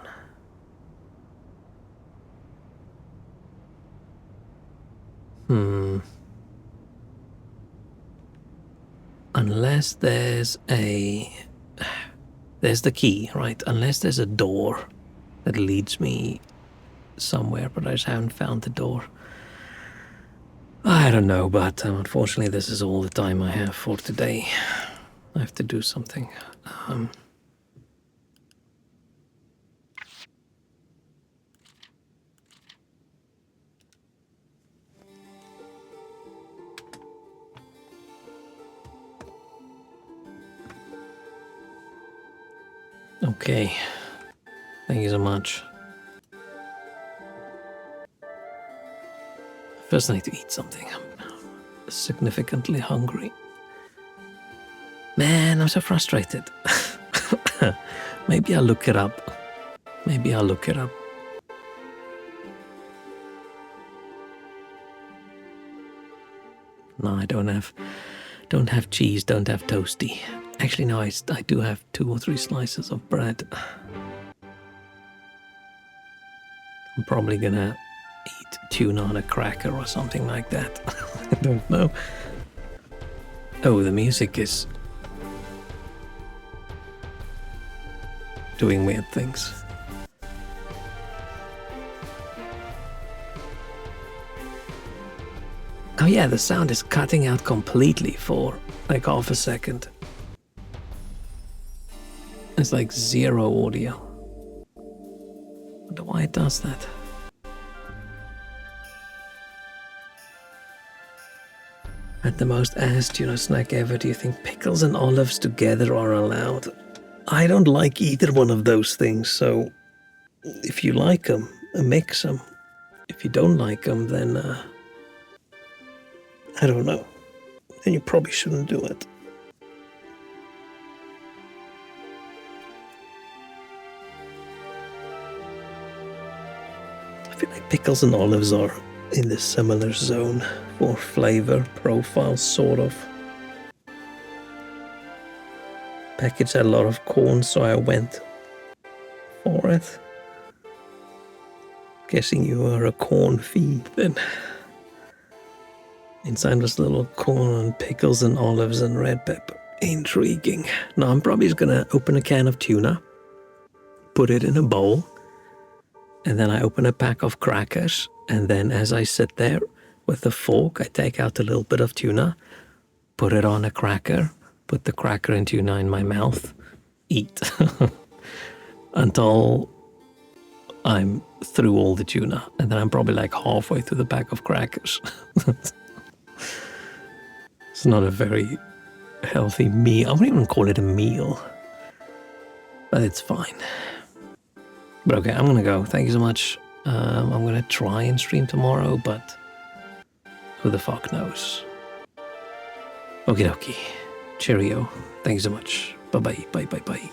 Unless there's a... There's the key, right? Unless there's a door that leads me somewhere, but I just haven't found the door. I don't know, but unfortunately this is all the time I have for today. I have to do something. Okay. Thank you so much. First I need to eat something. I'm significantly hungry. Man, I'm so frustrated. Maybe I'll look it up. Maybe I'll look it up. No, I don't have cheese, don't have toasty. Actually, no, I do have 2 or 3 slices of bread. I'm probably gonna eat tuna on a cracker or something like that. I don't know. Oh, the music is doing weird things. Oh yeah, the sound is cutting out completely for like half a second. It's like 0 audio. I wonder why it does that. At the most ass tuna snack ever, do you think pickles and olives together are allowed? I don't like either one of those things, so if you like them, mix them. If you don't like them, then I don't know. Then you probably shouldn't do it. I feel like pickles and olives are in the similar zone for flavor profile, sort of. Package had a lot of corn, so I went for it. Guessing you are a corn fiend then. Inside was little corn and pickles and olives and red pepper. Intriguing. Now I'm probably just gonna open a can of tuna, put it in a bowl, and then I open a pack of crackers, and then as I sit there with a fork, I take out a little bit of tuna, put it on a cracker, put the cracker and tuna in my mouth, eat. Until I'm through all the tuna, and then I'm probably like halfway through the pack of crackers. It's not a very healthy meal. I wouldn't even call it a meal, but it's fine. But okay, I'm gonna go. Thank you so much. I'm gonna try and stream tomorrow, but who the fuck knows? Okie dokie. Cheerio. Thank you so much. Bye bye. Bye bye bye.